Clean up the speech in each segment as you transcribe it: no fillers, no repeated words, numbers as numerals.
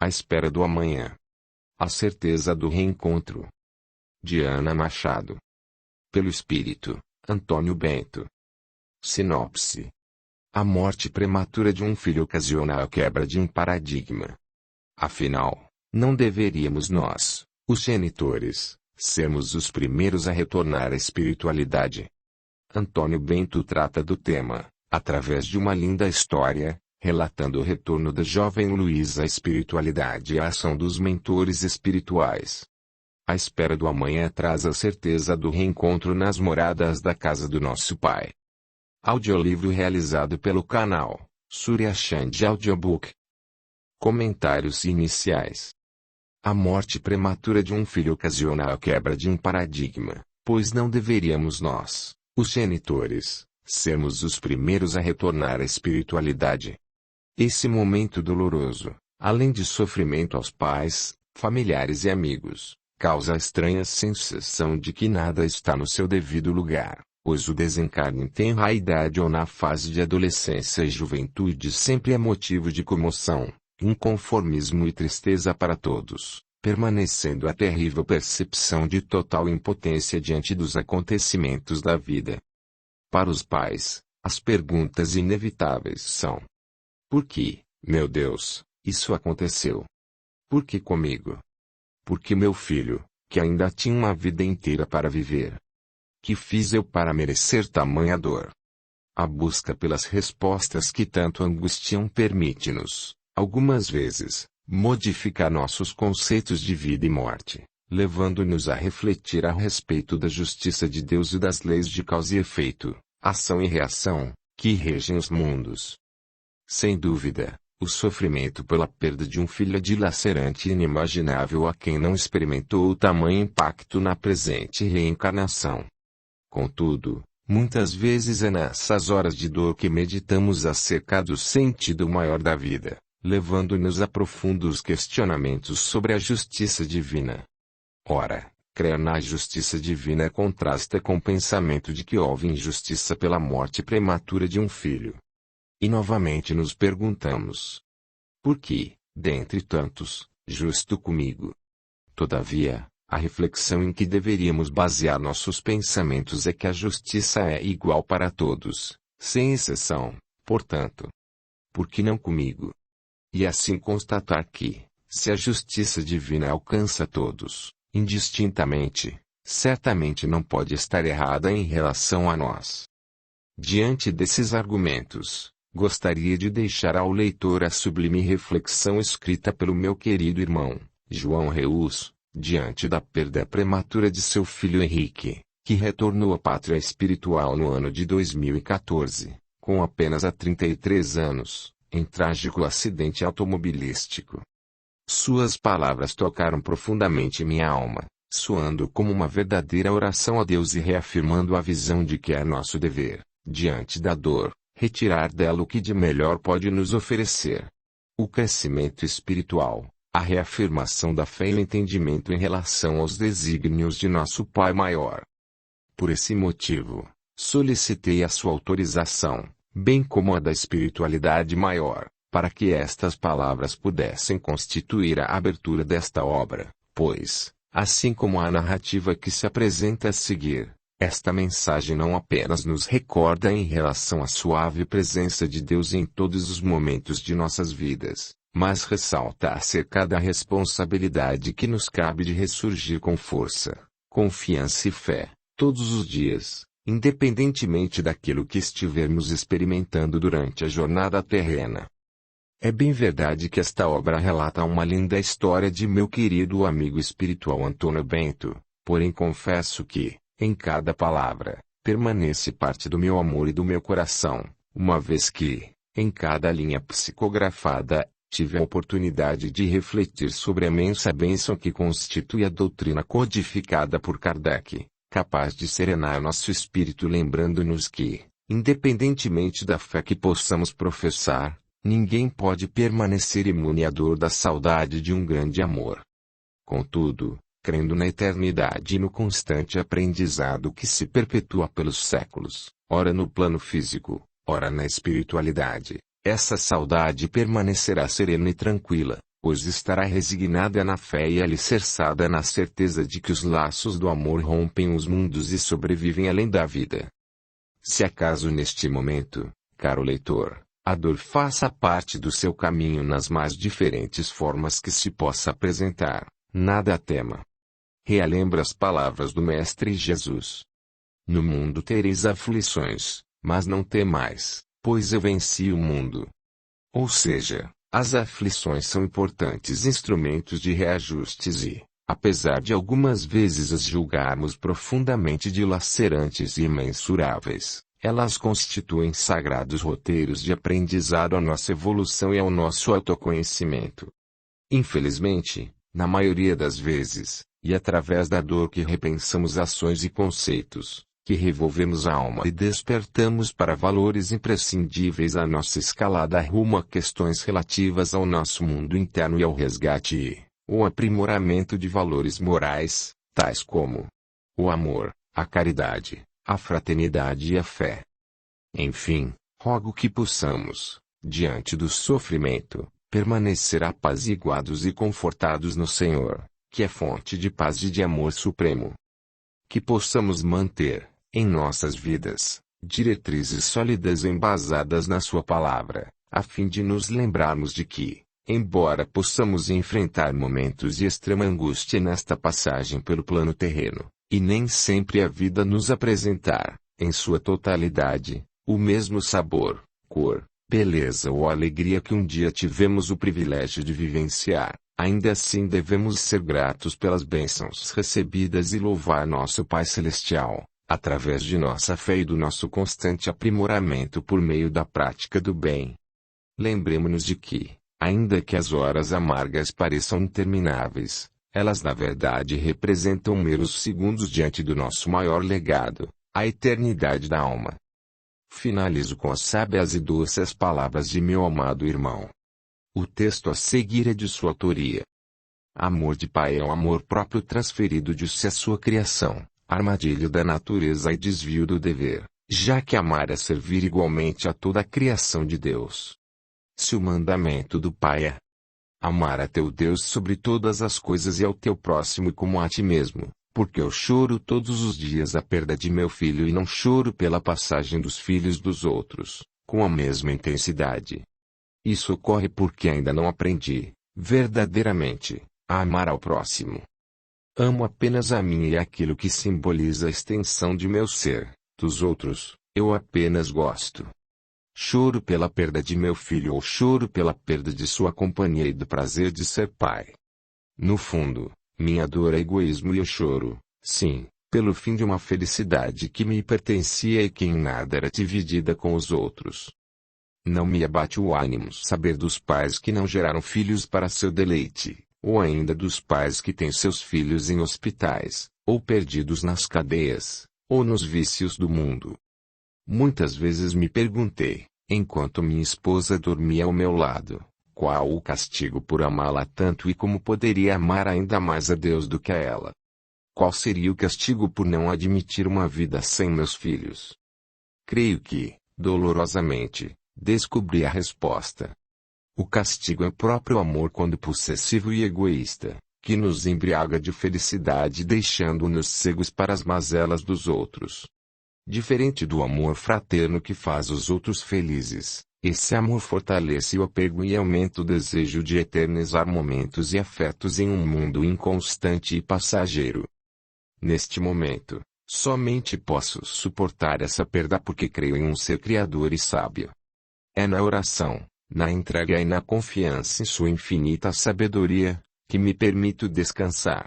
À espera do amanhã. A certeza do reencontro. Diana Machado. Pelo Espírito, Antônio Bento. Sinopse. A morte prematura de um filho ocasiona a quebra de um paradigma. Afinal, não deveríamos nós, os genitores, sermos os primeiros a retornar à espiritualidade? Antônio Bento trata do tema, através de uma linda história, relatando o retorno da jovem Luísa à espiritualidade e a ação dos mentores espirituais. A espera do amanhã traz a certeza do reencontro nas moradas da casa do nosso Pai. Audiolivro realizado pelo canal Surya Chand Audiobook. Comentários iniciais. A morte prematura de um filho ocasiona a quebra de um paradigma, pois não deveríamos nós, os genitores, sermos os primeiros a retornar à espiritualidade. Esse momento doloroso, além de sofrimento aos pais, familiares e amigos, causa a estranha sensação de que nada está no seu devido lugar, pois o desencarne em tenra idade ou na fase de adolescência e juventude sempre é motivo de comoção, inconformismo e tristeza para todos, permanecendo a terrível percepção de total impotência diante dos acontecimentos da vida. Para os pais, as perguntas inevitáveis são: por que, meu Deus, isso aconteceu? Por que comigo? Por que meu filho, que ainda tinha uma vida inteira para viver? Que fiz eu para merecer tamanha dor? A busca pelas respostas que tanto angustiam permite-nos, algumas vezes, modificar nossos conceitos de vida e morte, levando-nos a refletir a respeito da justiça de Deus e das leis de causa e efeito, ação e reação, que regem os mundos. Sem dúvida, o sofrimento pela perda de um filho é dilacerante e inimaginável a quem não experimentou o tamanho impacto na presente reencarnação. Contudo, muitas vezes é nessas horas de dor que meditamos acerca do sentido maior da vida, levando-nos a profundos questionamentos sobre a justiça divina. Ora, crer na justiça divina contrasta com o pensamento de que houve injustiça pela morte prematura de um filho. E novamente nos perguntamos: por que, dentre tantos, justo comigo? Todavia, a reflexão em que deveríamos basear nossos pensamentos é que a justiça é igual para todos, sem exceção, portanto. Por que não comigo? E assim constatar que, se a justiça divina alcança todos, indistintamente, certamente não pode estar errada em relação a nós. Diante desses argumentos, gostaria de deixar ao leitor a sublime reflexão escrita pelo meu querido irmão, João Reus, diante da perda prematura de seu filho Henrique, que retornou à pátria espiritual no ano de 2014, com apenas 33 anos, em trágico acidente automobilístico. Suas palavras tocaram profundamente minha alma, soando como uma verdadeira oração a Deus e reafirmando a visão de que é nosso dever, diante da dor, retirar dela o que de melhor pode nos oferecer. O crescimento espiritual, a reafirmação da fé e o entendimento em relação aos desígnios de nosso Pai Maior. Por esse motivo, solicitei a sua autorização, bem como a da espiritualidade maior, para que estas palavras pudessem constituir a abertura desta obra, pois, assim como a narrativa que se apresenta a seguir, esta mensagem não apenas nos recorda em relação à suave presença de Deus em todos os momentos de nossas vidas, mas ressalta acerca da responsabilidade que nos cabe de ressurgir com força, confiança e fé, todos os dias, independentemente daquilo que estivermos experimentando durante a jornada terrena. É bem verdade que esta obra relata uma linda história de meu querido amigo espiritual Antônio Bento, porém confesso que, em cada palavra, permanece parte do meu amor e do meu coração, uma vez que, em cada linha psicografada, tive a oportunidade de refletir sobre a imensa bênção que constitui a doutrina codificada por Kardec, capaz de serenar nosso espírito lembrando-nos que, independentemente da fé que possamos professar, ninguém pode permanecer imune à dor da saudade de um grande amor. Contudo, crendo na eternidade e no constante aprendizado que se perpetua pelos séculos, ora no plano físico, ora na espiritualidade, essa saudade permanecerá serena e tranquila, pois estará resignada na fé e alicerçada na certeza de que os laços do amor rompem os mundos e sobrevivem além da vida. Se acaso neste momento, caro leitor, a dor faça parte do seu caminho nas mais diferentes formas que se possa apresentar, nada a tema. Relembra as palavras do Mestre Jesus. No mundo tereis aflições, mas não temais, pois eu venci o mundo. Ou seja, as aflições são importantes instrumentos de reajustes e, apesar de algumas vezes as julgarmos profundamente dilacerantes e imensuráveis, elas constituem sagrados roteiros de aprendizado à nossa evolução e ao nosso autoconhecimento. Infelizmente, na maioria das vezes, e através da dor que repensamos ações e conceitos, que revolvemos a alma e despertamos para valores imprescindíveis à nossa escalada rumo a questões relativas ao nosso mundo interno e ao resgate e o aprimoramento de valores morais, tais como o amor, a caridade, a fraternidade e a fé. Enfim, rogo que possamos, diante do sofrimento, permanecer apaziguados e confortados no Senhor, que é fonte de paz e de amor supremo. Que possamos manter, em nossas vidas, diretrizes sólidas embasadas na sua palavra, a fim de nos lembrarmos de que, embora possamos enfrentar momentos de extrema angústia nesta passagem pelo plano terreno, e nem sempre a vida nos apresentar, em sua totalidade, o mesmo sabor, cor, beleza ou alegria que um dia tivemos o privilégio de vivenciar, ainda assim devemos ser gratos pelas bênçãos recebidas e louvar nosso Pai Celestial, através de nossa fé e do nosso constante aprimoramento por meio da prática do bem. Lembremo-nos de que, ainda que as horas amargas pareçam intermináveis, elas na verdade representam meros segundos diante do nosso maior legado, a eternidade da alma. Finalizo com as sábias e doces palavras de meu amado irmão. O texto a seguir é de sua autoria. Amor de pai é o amor próprio transferido de si à sua criação, armadilha da natureza e desvio do dever, já que amar é servir igualmente a toda a criação de Deus. Se o mandamento do pai é amar a teu Deus sobre todas as coisas e ao teu próximo como a ti mesmo, porque eu choro todos os dias a perda de meu filho e não choro pela passagem dos filhos dos outros, com a mesma intensidade. Isso ocorre porque ainda não aprendi, verdadeiramente, a amar ao próximo. Amo apenas a mim e aquilo que simboliza a extensão de meu ser, dos outros, eu apenas gosto. Choro pela perda de meu filho ou choro pela perda de sua companhia e do prazer de ser pai. No fundo, minha dor é egoísmo e eu choro, sim, pelo fim de uma felicidade que me pertencia e que em nada era dividida com os outros. Não me abate o ânimo saber dos pais que não geraram filhos para seu deleite, ou ainda dos pais que têm seus filhos em hospitais, ou perdidos nas cadeias, ou nos vícios do mundo. Muitas vezes me perguntei, enquanto minha esposa dormia ao meu lado, qual o castigo por amá-la tanto e como poderia amar ainda mais a Deus do que a ela. Qual seria o castigo por não admitir uma vida sem meus filhos? Creio que, dolorosamente, descobri a resposta. O castigo é o próprio amor quando possessivo e egoísta, que nos embriaga de felicidade deixando-nos cegos para as mazelas dos outros. Diferente do amor fraterno que faz os outros felizes, esse amor fortalece o apego e aumenta o desejo de eternizar momentos e afetos em um mundo inconstante e passageiro. Neste momento, somente posso suportar essa perda porque creio em um ser criador e sábio. É na oração, na entrega e na confiança em sua infinita sabedoria, que me permito descansar.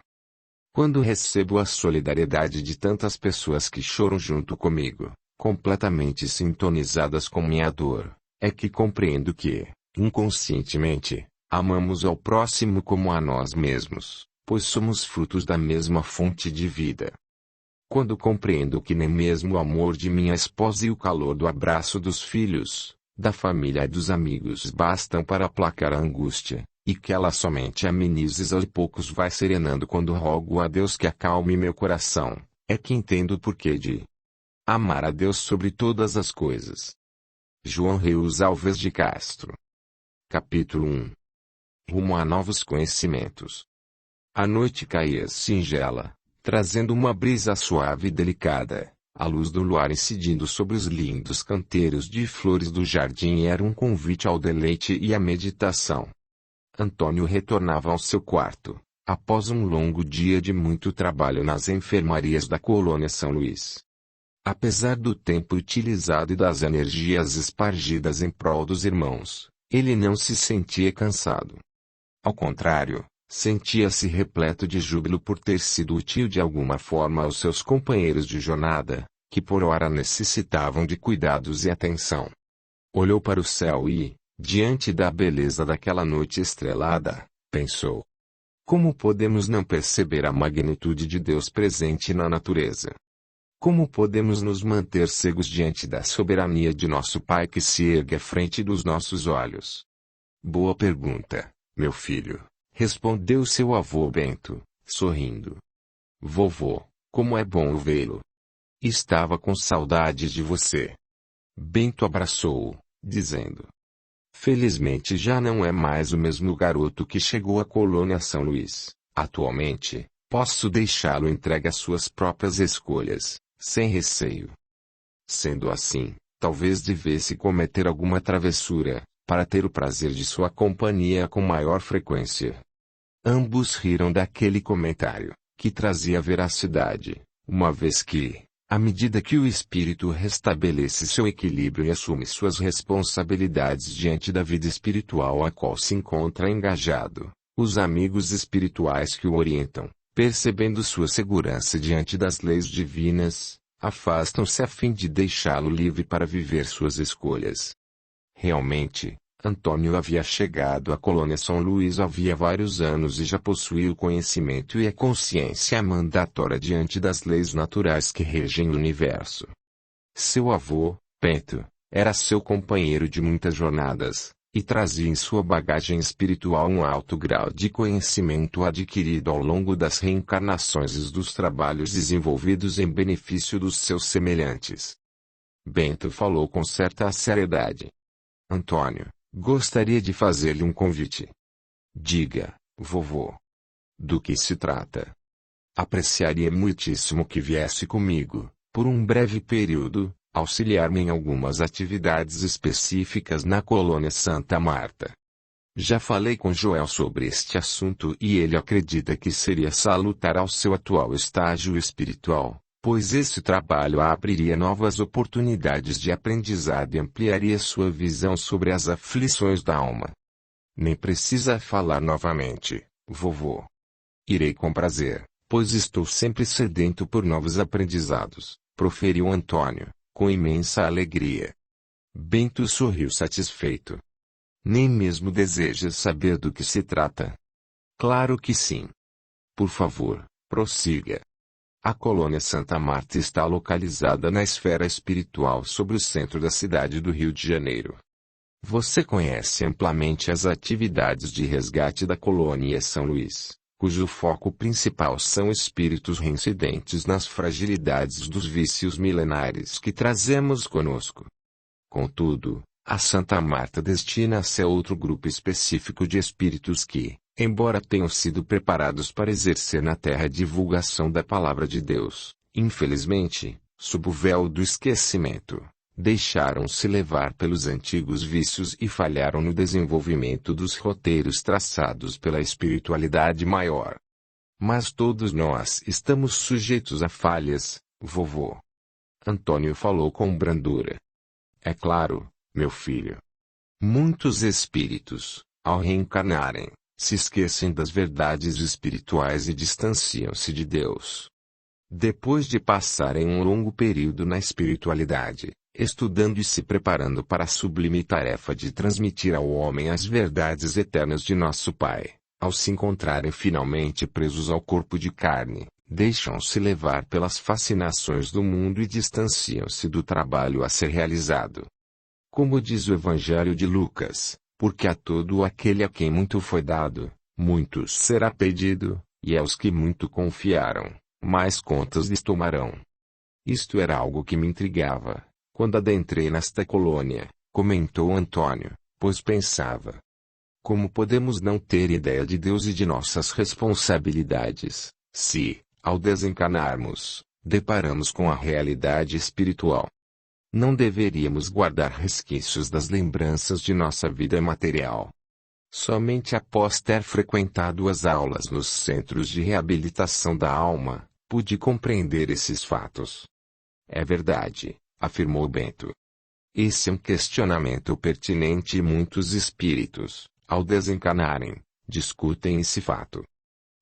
Quando recebo a solidariedade de tantas pessoas que choram junto comigo, completamente sintonizadas com minha dor, é que compreendo que, inconscientemente, amamos ao próximo como a nós mesmos, pois somos frutos da mesma fonte de vida. Quando compreendo que nem mesmo o amor de minha esposa e o calor do abraço dos filhos, da família e dos amigos bastam para aplacar a angústia, e que ela somente ameniza aos poucos vai serenando quando rogo a Deus que acalme meu coração, é que entendo o porquê de amar a Deus sobre todas as coisas. João Reus Alves de Castro. Capítulo 1. rumo a novos conhecimentos. A noite caía singela, trazendo uma brisa suave e delicada. A luz do luar incidindo sobre os lindos canteiros de flores do jardim era um convite ao deleite e à meditação. Antônio retornava ao seu quarto, após um longo dia de muito trabalho nas enfermarias da colônia São Luís. Apesar do tempo utilizado e das energias espargidas em prol dos irmãos, ele não se sentia cansado. Ao contrário, sentia-se repleto de júbilo por ter sido útil de alguma forma aos seus companheiros de jornada, que por ora necessitavam de cuidados e atenção. Olhou para o céu e, diante da beleza daquela noite estrelada, pensou: como podemos não perceber a magnitude de Deus presente na natureza? Como podemos nos manter cegos diante da soberania de nosso Pai que se ergue à frente dos nossos olhos? Boa pergunta, meu filho, respondeu seu avô Bento, sorrindo. Vovô, como é bom vê-lo. Estava com saudades de você. Bento abraçou-o, dizendo: felizmente já não é mais o mesmo garoto que chegou à colônia São Luís. Atualmente, posso deixá-lo entregue às suas próprias escolhas, sem receio. Sendo assim, talvez devesse cometer alguma travessura, para ter o prazer de sua companhia com maior frequência. Ambos riram daquele comentário, que trazia veracidade, uma vez que, à medida que o espírito restabelece seu equilíbrio e assume suas responsabilidades diante da vida espiritual a qual se encontra engajado, os amigos espirituais que o orientam, percebendo sua segurança diante das leis divinas, afastam-se a fim de deixá-lo livre para viver suas escolhas. Realmente, Antônio havia chegado à colônia São Luís havia vários anos e já possuía o conhecimento e a consciência mandatória diante das leis naturais que regem o universo. Seu avô, Bento, era seu companheiro de muitas jornadas, e trazia em sua bagagem espiritual um alto grau de conhecimento adquirido ao longo das reencarnações e dos trabalhos desenvolvidos em benefício dos seus semelhantes. Bento falou com certa seriedade. Antônio, gostaria de fazer-lhe um convite. Diga, vovô. Do que se trata? Apreciaria muitíssimo que viesse comigo, por um breve período, auxiliar-me em algumas atividades específicas na colônia Santa Marta. Já falei com Joel sobre este assunto e ele acredita que seria salutar ao seu atual estágio espiritual, pois esse trabalho abriria novas oportunidades de aprendizado e ampliaria sua visão sobre as aflições da alma. Nem precisa falar novamente, vovô. Irei com prazer, pois estou sempre sedento por novos aprendizados, proferiu Antônio, com imensa alegria. Bento sorriu satisfeito. Nem mesmo desejas saber do que se trata? Claro que sim. Por favor, prossiga. A colônia Santa Marta está localizada na esfera espiritual sobre o centro da cidade do Rio de Janeiro. Você conhece amplamente as atividades de resgate da colônia São Luís, cujo foco principal são espíritos reincidentes nas fragilidades dos vícios milenares que trazemos conosco. Contudo, a Santa Marta destina-se a outro grupo específico de espíritos que, embora tenham sido preparados para exercer na Terra a divulgação da Palavra de Deus, infelizmente, sob o véu do esquecimento, deixaram-se levar pelos antigos vícios e falharam no desenvolvimento dos roteiros traçados pela espiritualidade maior. Mas todos nós estamos sujeitos a falhas, vovô. Antônio falou com brandura. É claro, meu filho. Muitos espíritos, ao reencarnarem, se esquecem das verdades espirituais e distanciam-se de Deus. Depois de passarem um longo período na espiritualidade, estudando e se preparando para a sublime tarefa de transmitir ao homem as verdades eternas de nosso Pai, ao se encontrarem finalmente presos ao corpo de carne, deixam-se levar pelas fascinações do mundo e distanciam-se do trabalho a ser realizado. Como diz o Evangelho de Lucas, porque a todo aquele a quem muito foi dado, muito será pedido, e aos que muito confiaram, mais contas lhes tomarão. Isto era algo que me intrigava, quando adentrei nesta colônia, comentou Antônio, pois pensava. Como podemos não ter ideia de Deus e de nossas responsabilidades, se, ao desencarnarmos, deparamos com a realidade espiritual? Não deveríamos guardar resquícios das lembranças de nossa vida material. Somente após ter frequentado as aulas nos centros de reabilitação da alma, pude compreender esses fatos. É verdade, afirmou Bento. Esse é um questionamento pertinente e muitos espíritos, ao desencarnarem, discutem esse fato.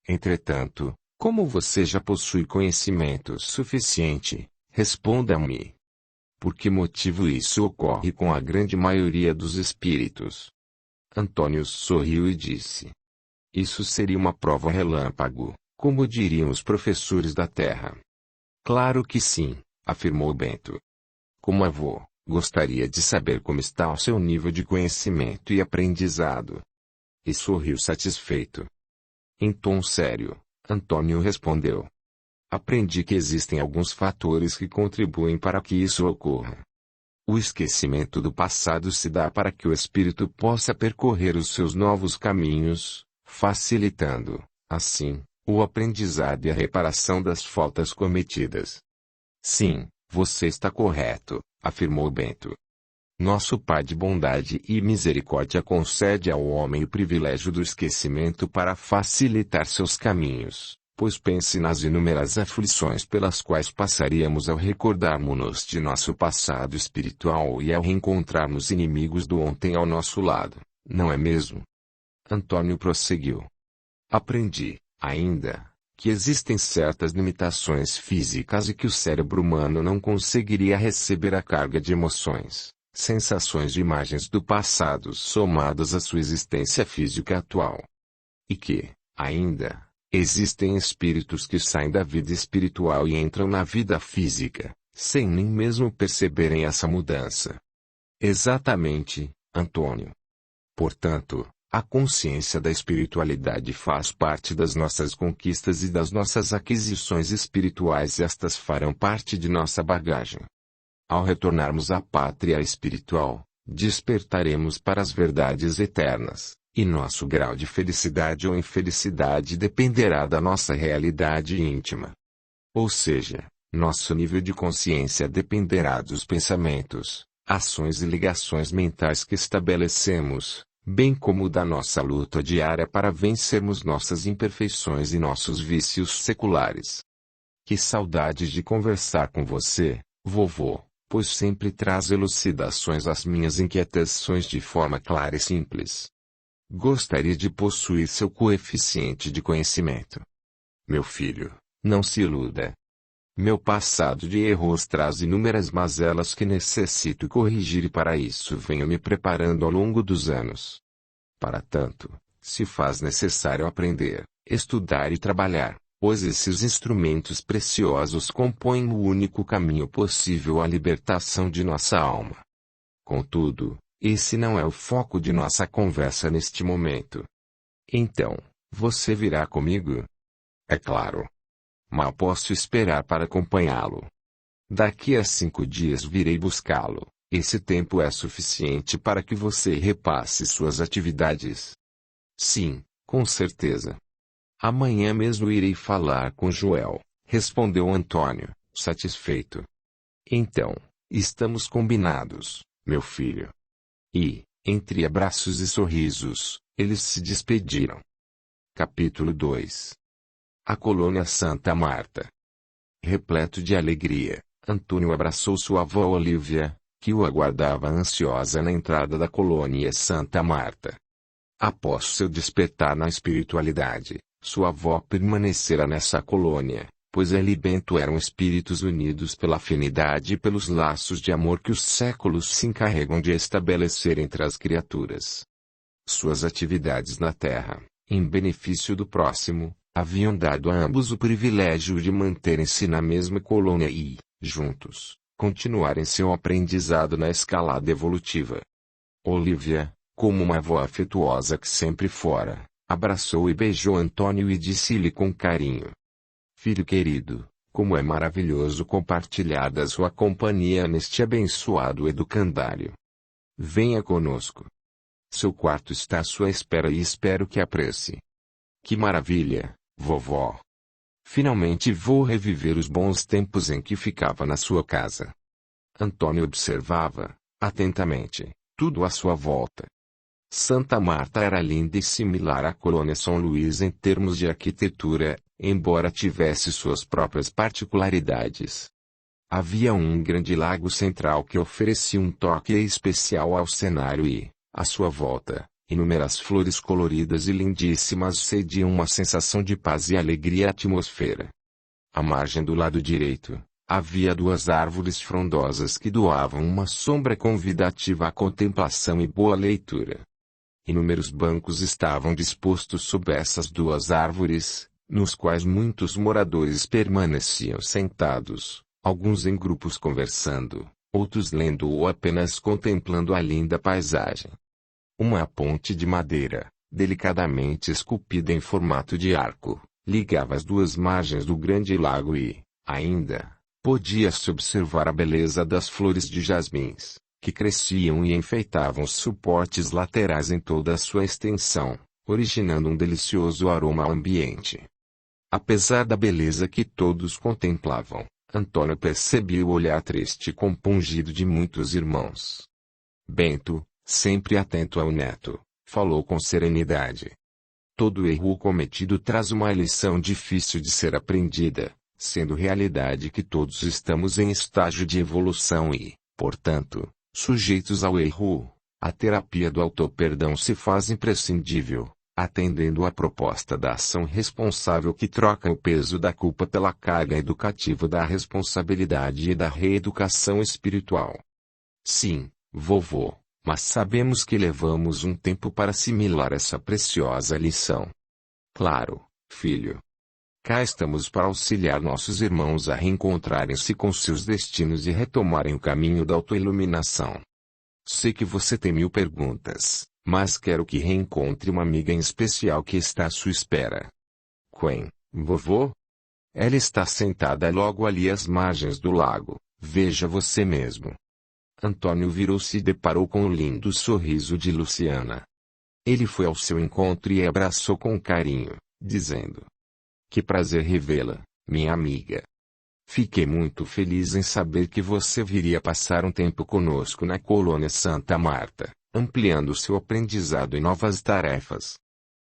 Entretanto, como você já possui conhecimento suficiente, responda-me. Por que motivo isso ocorre com a grande maioria dos espíritos? Antônio sorriu e disse: isso seria uma prova relâmpago, como diriam os professores da Terra. Claro que sim, afirmou Bento. Como avô, gostaria de saber como está o seu nível de conhecimento e aprendizado. E sorriu satisfeito. Em tom sério, Antônio respondeu: aprendi que existem alguns fatores que contribuem para que isso ocorra. O esquecimento do passado se dá para que o espírito possa percorrer os seus novos caminhos, facilitando, assim, o aprendizado e a reparação das faltas cometidas. Sim, você está correto, afirmou Bento. Nosso Pai de bondade e misericórdia concede ao homem o privilégio do esquecimento para facilitar seus caminhos, pois pense nas inúmeras aflições pelas quais passaríamos ao recordarmos-nos de nosso passado espiritual e ao reencontrarmos inimigos do ontem ao nosso lado, não é mesmo? Antônio prosseguiu. Aprendi, ainda, que existem certas limitações físicas e que o cérebro humano não conseguiria receber a carga de emoções, sensações e imagens do passado somadas à sua existência física atual. E que, ainda, existem espíritos que saem da vida espiritual e entram na vida física, sem nem mesmo perceberem essa mudança. Exatamente, Antônio. Portanto, a consciência da espiritualidade faz parte das nossas conquistas e das nossas aquisições espirituais, e estas farão parte de nossa bagagem. Ao retornarmos à pátria espiritual, despertaremos para as verdades eternas, e nosso grau de felicidade ou infelicidade dependerá da nossa realidade íntima. Ou seja, nosso nível de consciência dependerá dos pensamentos, ações e ligações mentais que estabelecemos, bem como da nossa luta diária para vencermos nossas imperfeições e nossos vícios seculares. Que saudade de conversar com você, vovô, pois sempre traz elucidações às minhas inquietações de forma clara e simples. Gostaria de possuir seu coeficiente de conhecimento. Meu filho, não se iluda. Meu passado de erros traz inúmeras mazelas que necessito corrigir e para isso venho me preparando ao longo dos anos. Para tanto, se faz necessário aprender, estudar e trabalhar, pois esses instrumentos preciosos compõem o único caminho possível à libertação de nossa alma. Contudo, esse não é o foco de nossa conversa neste momento. Então, você virá comigo? É claro. Mal posso esperar para acompanhá-lo. Daqui a 5 dias virei buscá-lo. Esse tempo é suficiente para que você repasse suas atividades. Sim, com certeza. Amanhã mesmo irei falar com Joel, respondeu Antônio, satisfeito. Então, estamos combinados, meu filho. E, entre abraços e sorrisos, eles se despediram. Capítulo 2. A colônia Santa Marta. Repleto de alegria, Antônio abraçou sua avó Olívia, que o aguardava ansiosa na entrada da colônia Santa Marta. Após seu despertar na espiritualidade, sua avó permanecera nessa colônia, pois ela e Bento eram espíritos unidos pela afinidade e pelos laços de amor que os séculos se encarregam de estabelecer entre as criaturas. Suas atividades na Terra, em benefício do próximo, haviam dado a ambos o privilégio de manterem-se na mesma colônia e, juntos, continuarem seu aprendizado na escalada evolutiva. Olívia, como uma avó afetuosa que sempre fora, abraçou e beijou Antônio e disse-lhe com carinho: filho querido, como é maravilhoso compartilhar da sua companhia neste abençoado educandário. Venha conosco. Seu quarto está à sua espera e espero que aprecie. Que maravilha, vovó! Finalmente vou reviver os bons tempos em que ficava na sua casa. Antônio observava, atentamente, tudo à sua volta. Santa Marta era linda e similar à colônia São Luís em termos de arquitetura, embora tivesse suas próprias particularidades. Havia um grande lago central que oferecia um toque especial ao cenário e, à sua volta, inúmeras flores coloridas e lindíssimas cediam uma sensação de paz e alegria à atmosfera. À margem do lado direito, havia duas árvores frondosas que doavam uma sombra convidativa à contemplação e boa leitura. Inúmeros bancos estavam dispostos sob essas duas árvores, nos quais muitos moradores permaneciam sentados, alguns em grupos conversando, outros lendo ou apenas contemplando a linda paisagem. Uma ponte de madeira, delicadamente esculpida em formato de arco, ligava as duas margens do grande lago e, ainda, podia-se observar a beleza das flores de jasmins, que cresciam e enfeitavam os suportes laterais em toda a sua extensão, originando um delicioso aroma ao ambiente. Apesar da beleza que todos contemplavam, Antônio percebia o olhar triste e compungido de muitos irmãos. Bento, sempre atento ao neto, falou com serenidade. Todo erro cometido traz uma lição difícil de ser aprendida, sendo realidade que todos estamos em estágio de evolução e, portanto, sujeitos ao erro. A terapia do autoperdão se faz imprescindível, atendendo à proposta da ação responsável que troca o peso da culpa pela carga educativa da responsabilidade e da reeducação espiritual. Sim, vovô. Mas sabemos que levamos um tempo para assimilar essa preciosa lição. Claro, filho. Cá estamos para auxiliar nossos irmãos a reencontrarem-se com seus destinos e retomarem o caminho da autoiluminação. Sei que você tem 1000 perguntas, mas quero que reencontre uma amiga em especial que está à sua espera. Quen, vovô? Ela está sentada logo ali às margens do lago, veja você mesmo. Antônio virou-se e deparou com o lindo sorriso de Luciana. Ele foi ao seu encontro e a abraçou com carinho, dizendo: Que prazer revê-la, minha amiga. Fiquei muito feliz em saber que você viria passar um tempo conosco na colônia Santa Marta, ampliando seu aprendizado e novas tarefas.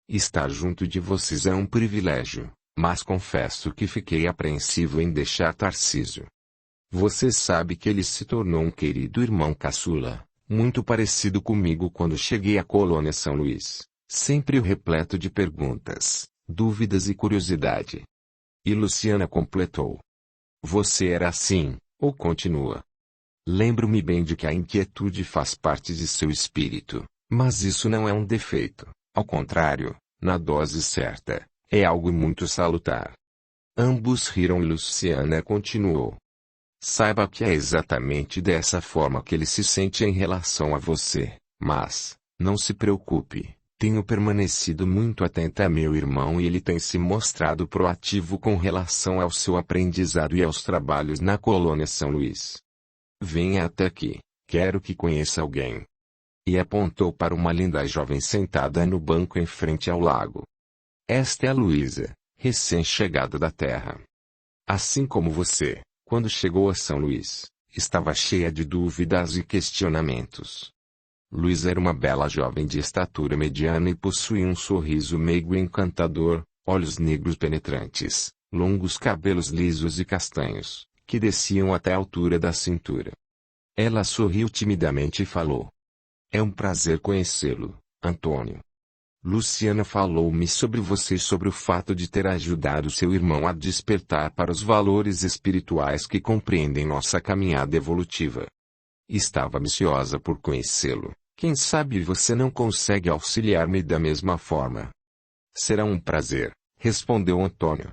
Estar junto de vocês é um privilégio, mas confesso que fiquei apreensivo em deixar Tarcísio. Você sabe que ele se tornou um querido irmão caçula, muito parecido comigo quando cheguei à colônia São Luís, sempre repleto de perguntas, dúvidas e curiosidade. E Luciana completou. Você era assim, ou continua? Lembro-me bem de que a inquietude faz parte de seu espírito, mas isso não é um defeito, ao contrário, na dose certa, é algo muito salutar. Ambos riram e Luciana continuou. Saiba que é exatamente dessa forma que ele se sente em relação a você, mas, não se preocupe, tenho permanecido muito atenta a meu irmão e ele tem se mostrado proativo com relação ao seu aprendizado e aos trabalhos na colônia São Luís. Venha até aqui, quero que conheça alguém. E apontou para uma linda jovem sentada no banco em frente ao lago. Esta é a Luísa, recém-chegada da terra. Assim como você. Quando chegou a São Luís, estava cheia de dúvidas e questionamentos. Luísa era uma bela jovem de estatura mediana e possuía um sorriso meigo e encantador, olhos negros penetrantes, longos cabelos lisos e castanhos, que desciam até a altura da cintura. Ela sorriu timidamente e falou. É um prazer conhecê-lo, Antônio. Luciana falou-me sobre você e sobre o fato de ter ajudado seu irmão a despertar para os valores espirituais que compreendem nossa caminhada evolutiva. Estava ansiosa por conhecê-lo. Quem sabe você não consegue auxiliar-me da mesma forma? Será um prazer, respondeu Antônio.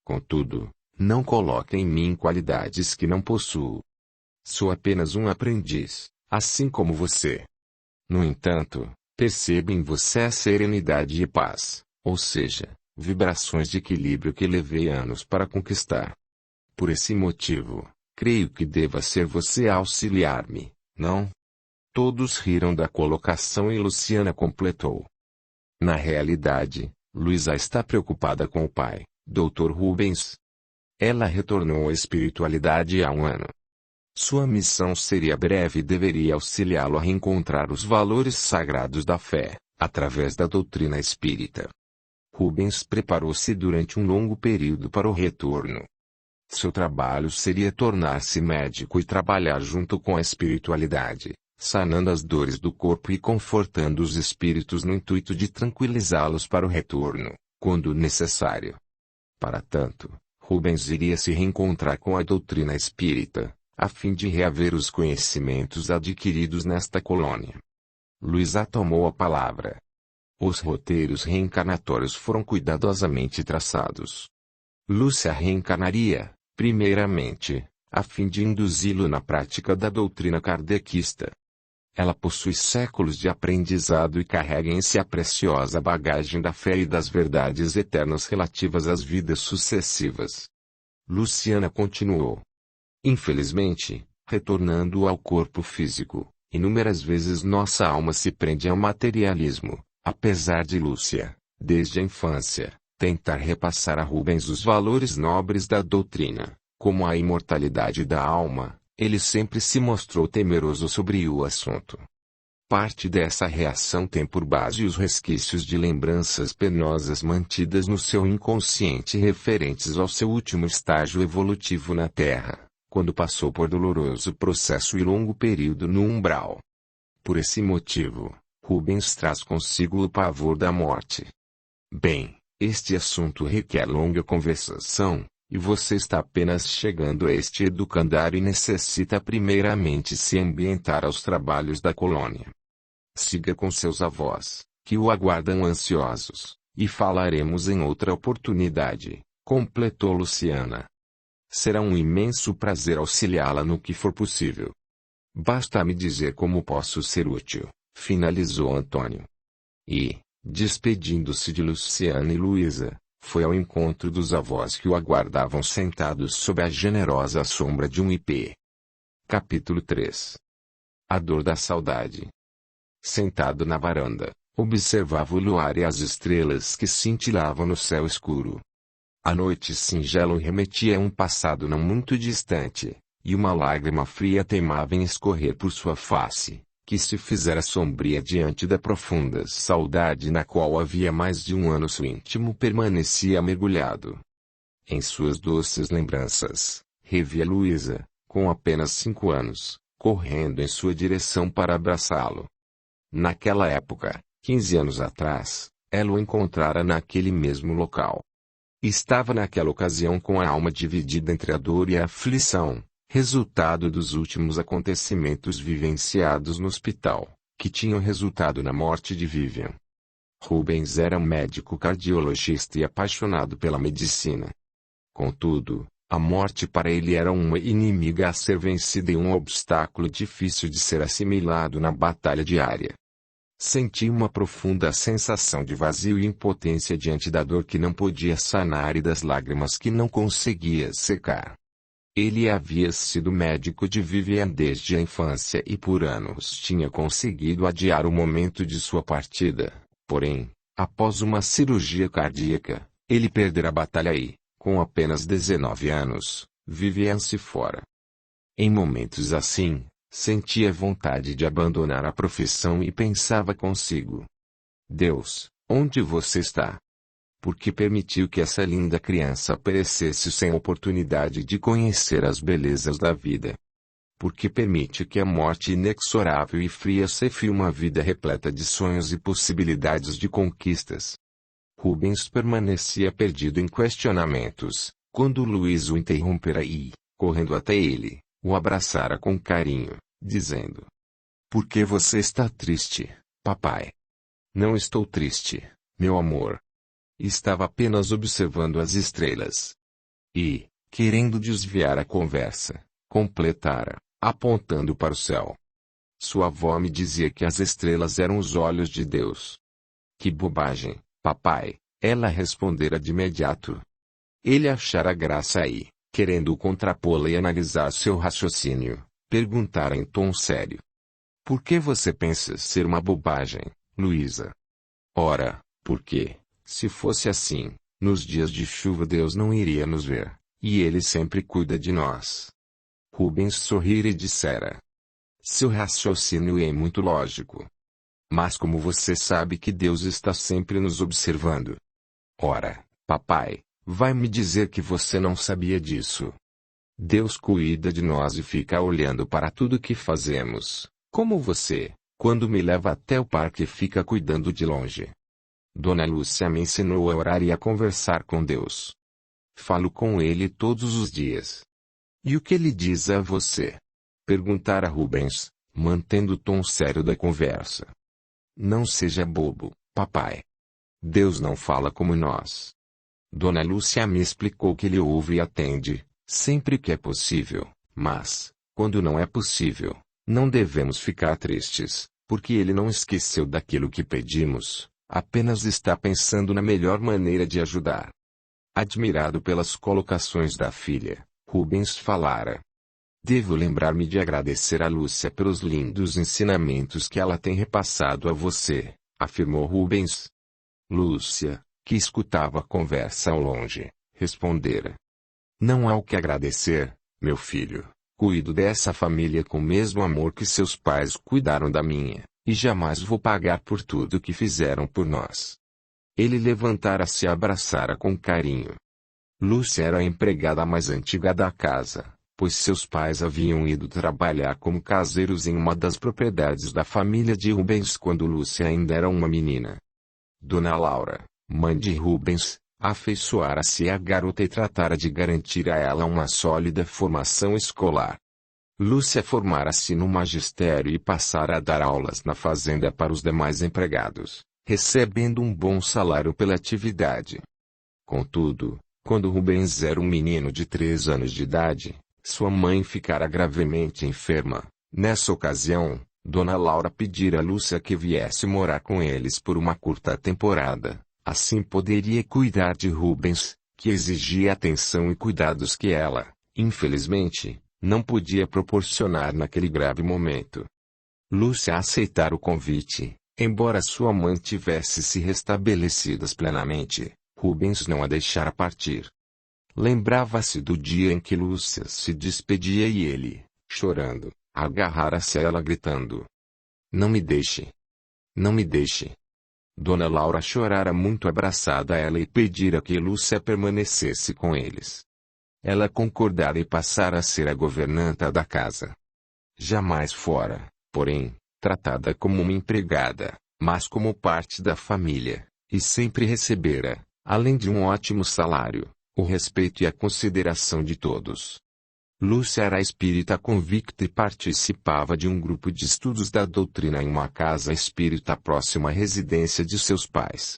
Contudo, não coloque em mim qualidades que não possuo. Sou apenas um aprendiz, assim como você. No entanto, percebo em você a serenidade e paz, ou seja, vibrações de equilíbrio que levei anos para conquistar. Por esse motivo, creio que deva ser você a auxiliar-me, não? Todos riram da colocação e Luciana completou. Na realidade, Luísa está preocupada com o pai, Dr. Rubens. Ela retornou à espiritualidade há um ano. Sua missão seria breve e deveria auxiliá-lo a reencontrar os valores sagrados da fé, através da doutrina espírita. Rubens preparou-se durante um longo período para o retorno. Seu trabalho seria tornar-se médico e trabalhar junto com a espiritualidade, sanando as dores do corpo e confortando os espíritos no intuito de tranquilizá-los para o retorno, quando necessário. Para tanto, Rubens iria se reencontrar com a doutrina espírita, a fim de reaver os conhecimentos adquiridos nesta colônia. Luísa tomou a palavra. Os roteiros reencarnatórios foram cuidadosamente traçados. Lúcia reencarnaria, primeiramente, a fim de induzi-lo na prática da doutrina kardecista. Ela possui séculos de aprendizado e carrega em si a preciosa bagagem da fé e das verdades eternas relativas às vidas sucessivas. Luciana continuou. Infelizmente, retornando ao corpo físico, inúmeras vezes nossa alma se prende ao materialismo, apesar de Lúcia, desde a infância, tentar repassar a Rubens os valores nobres da doutrina, como a imortalidade da alma. Ele sempre se mostrou temeroso sobre o assunto. Parte dessa reação tem por base os resquícios de lembranças penosas mantidas no seu inconsciente referentes ao seu último estágio evolutivo na Terra, quando passou por doloroso processo e longo período no umbral. Por esse motivo, Rubens traz consigo o pavor da morte. Bem, este assunto requer longa conversação, e você está apenas chegando a este educandário e necessita primeiramente se ambientar aos trabalhos da colônia. Siga com seus avós, que o aguardam ansiosos, e falaremos em outra oportunidade, completou Luciana. Será um imenso prazer auxiliá-la no que for possível. Basta me dizer como posso ser útil, finalizou Antônio. E, despedindo-se de Luciana e Luísa, foi ao encontro dos avós que o aguardavam sentados sob a generosa sombra de um ipê. Capítulo 3. A dor da saudade. Sentado na varanda, observava o luar e as estrelas que cintilavam no céu escuro. A noite singela o remetia a um passado não muito distante, e uma lágrima fria teimava em escorrer por sua face, que se fizera sombria diante da profunda saudade na qual havia mais de um ano seu íntimo permanecia mergulhado. Em suas doces lembranças, revia Luísa, com apenas 5 anos, correndo em sua direção para abraçá-lo. Naquela época, 15 anos atrás, ela o encontrara naquele mesmo local. Estava naquela ocasião com a alma dividida entre a dor e a aflição, resultado dos últimos acontecimentos vivenciados no hospital, que tinham resultado na morte de Vivian. Rubens era um médico cardiologista e apaixonado pela medicina. Contudo, a morte para ele era uma inimiga a ser vencida e um obstáculo difícil de ser assimilado na batalha diária. Sentia uma profunda sensação de vazio e impotência diante da dor que não podia sanar e das lágrimas que não conseguia secar. Ele havia sido médico de Vivian desde a infância e por anos tinha conseguido adiar o momento de sua partida. Porém, após uma cirurgia cardíaca, ele perdera a batalha e, com apenas 19 anos, Vivian-se fora. Em momentos assim, sentia vontade de abandonar a profissão e pensava consigo: Deus, onde você está? Por que permitiu que essa linda criança perecesse sem oportunidade de conhecer as belezas da vida? Por que permite que a morte inexorável e fria cefie uma vida repleta de sonhos e possibilidades de conquistas? Rubens permanecia perdido em questionamentos, quando Luiz o interrompera e, correndo até ele, o abraçara com carinho, dizendo: Por que você está triste, papai? Não estou triste, meu amor. Estava apenas observando as estrelas. E, querendo desviar a conversa, completara, apontando para o céu. Sua avó me dizia que as estrelas eram os olhos de Deus. Que bobagem, papai, ela respondera de imediato. Ele achara graça aí, querendo contrapô-la e analisar seu raciocínio, perguntara em tom sério: Por que você pensa ser uma bobagem, Luísa? Ora, porque, se fosse assim, nos dias de chuva Deus não iria nos ver, e Ele sempre cuida de nós. Rubens sorrira e dissera: seu raciocínio é muito lógico. Mas como você sabe que Deus está sempre nos observando? Ora, papai, vai me dizer que você não sabia disso. Deus cuida de nós e fica olhando para tudo que fazemos, como você, quando me leva até o parque, fica cuidando de longe. Dona Lúcia me ensinou a orar e a conversar com Deus. Falo com Ele todos os dias. E o que Ele diz a você? Perguntara Rubens, mantendo o tom sério da conversa. Não seja bobo, papai. Deus não fala como nós. Dona Lúcia me explicou que Ele ouve e atende, sempre que é possível, mas, quando não é possível, não devemos ficar tristes, porque Ele não esqueceu daquilo que pedimos, apenas está pensando na melhor maneira de ajudar. Admirado pelas colocações da filha, Rubens falara: devo lembrar-me de agradecer a Lúcia pelos lindos ensinamentos que ela tem repassado a você, afirmou Rubens. Lúcia, que escutava a conversa ao longe, respondera: não há o que agradecer, meu filho. Cuido dessa família com o mesmo amor que seus pais cuidaram da minha, e jamais vou pagar por tudo que fizeram por nós. Ele levantara-se e a abraçara com carinho. Lúcia era a empregada mais antiga da casa, pois seus pais haviam ido trabalhar como caseiros em uma das propriedades da família de Rubens quando Lúcia ainda era uma menina. Dona Laura, mãe de Rubens, afeiçoara-se à garota e tratara de garantir a ela uma sólida formação escolar. Lúcia formara-se no magistério e passara a dar aulas na fazenda para os demais empregados, recebendo um bom salário pela atividade. Contudo, quando Rubens era um menino de 3 anos de idade, sua mãe ficara gravemente enferma. Nessa ocasião, Dona Laura pedira a Lúcia que viesse morar com eles por uma curta temporada. Assim poderia cuidar de Rubens, que exigia atenção e cuidados que ela, infelizmente, não podia proporcionar naquele grave momento. Lúcia aceitara o convite, embora sua mãe tivesse se restabelecidas plenamente, Rubens não a deixara partir. Lembrava-se do dia em que Lúcia se despedia e ele, chorando, agarrara-se a ela gritando: não me deixe! Não me deixe! Dona Laura chorara muito abraçada a ela e pedira que Lúcia permanecesse com eles. Ela concordara e passara a ser a governanta da casa. Jamais fora, porém, tratada como uma empregada, mas como parte da família, e sempre recebera, além de um ótimo salário, o respeito e a consideração de todos. Lúcia era espírita convicta e participava de um grupo de estudos da doutrina em uma casa espírita próxima à residência de seus pais.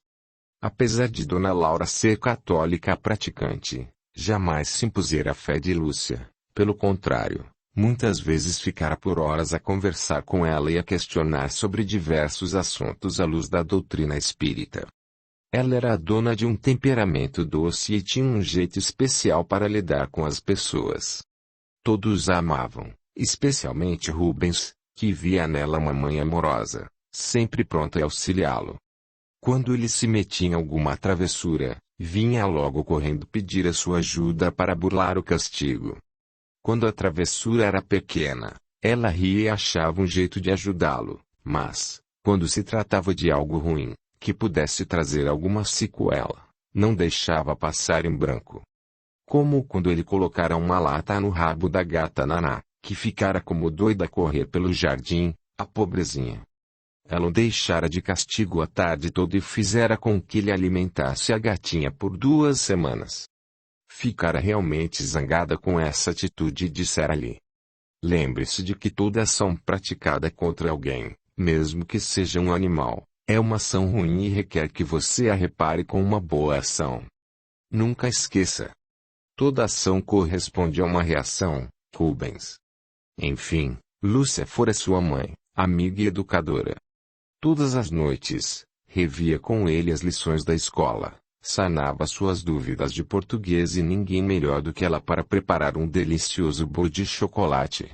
Apesar de Dona Laura ser católica praticante, jamais se impusera a fé de Lúcia, pelo contrário, muitas vezes ficara por horas a conversar com ela e a questionar sobre diversos assuntos à luz da doutrina espírita. Ela era a dona de um temperamento doce e tinha um jeito especial para lidar com as pessoas. Todos a amavam, especialmente Rubens, que via nela uma mãe amorosa, sempre pronta a auxiliá-lo. Quando ele se metia em alguma travessura, vinha logo correndo pedir a sua ajuda para burlar o castigo. Quando a travessura era pequena, ela ria e achava um jeito de ajudá-lo, mas, quando se tratava de algo ruim, que pudesse trazer alguma sequela, não deixava passar em branco. Como quando ele colocara uma lata no rabo da gata Naná, que ficara como doida a correr pelo jardim, a pobrezinha. Ela o deixara de castigo a tarde toda e fizera com que ele alimentasse a gatinha por 2 semanas. Ficara realmente zangada com essa atitude e dissera-lhe: lembre-se de que toda ação praticada contra alguém, mesmo que seja um animal, é uma ação ruim e requer que você a repare com uma boa ação. Nunca esqueça. Toda ação corresponde a uma reação, Rubens. Enfim, Lúcia fora sua mãe, amiga e educadora. Todas as noites, revia com ele as lições da escola, sanava suas dúvidas de português e ninguém melhor do que ela para preparar um delicioso bolo de chocolate.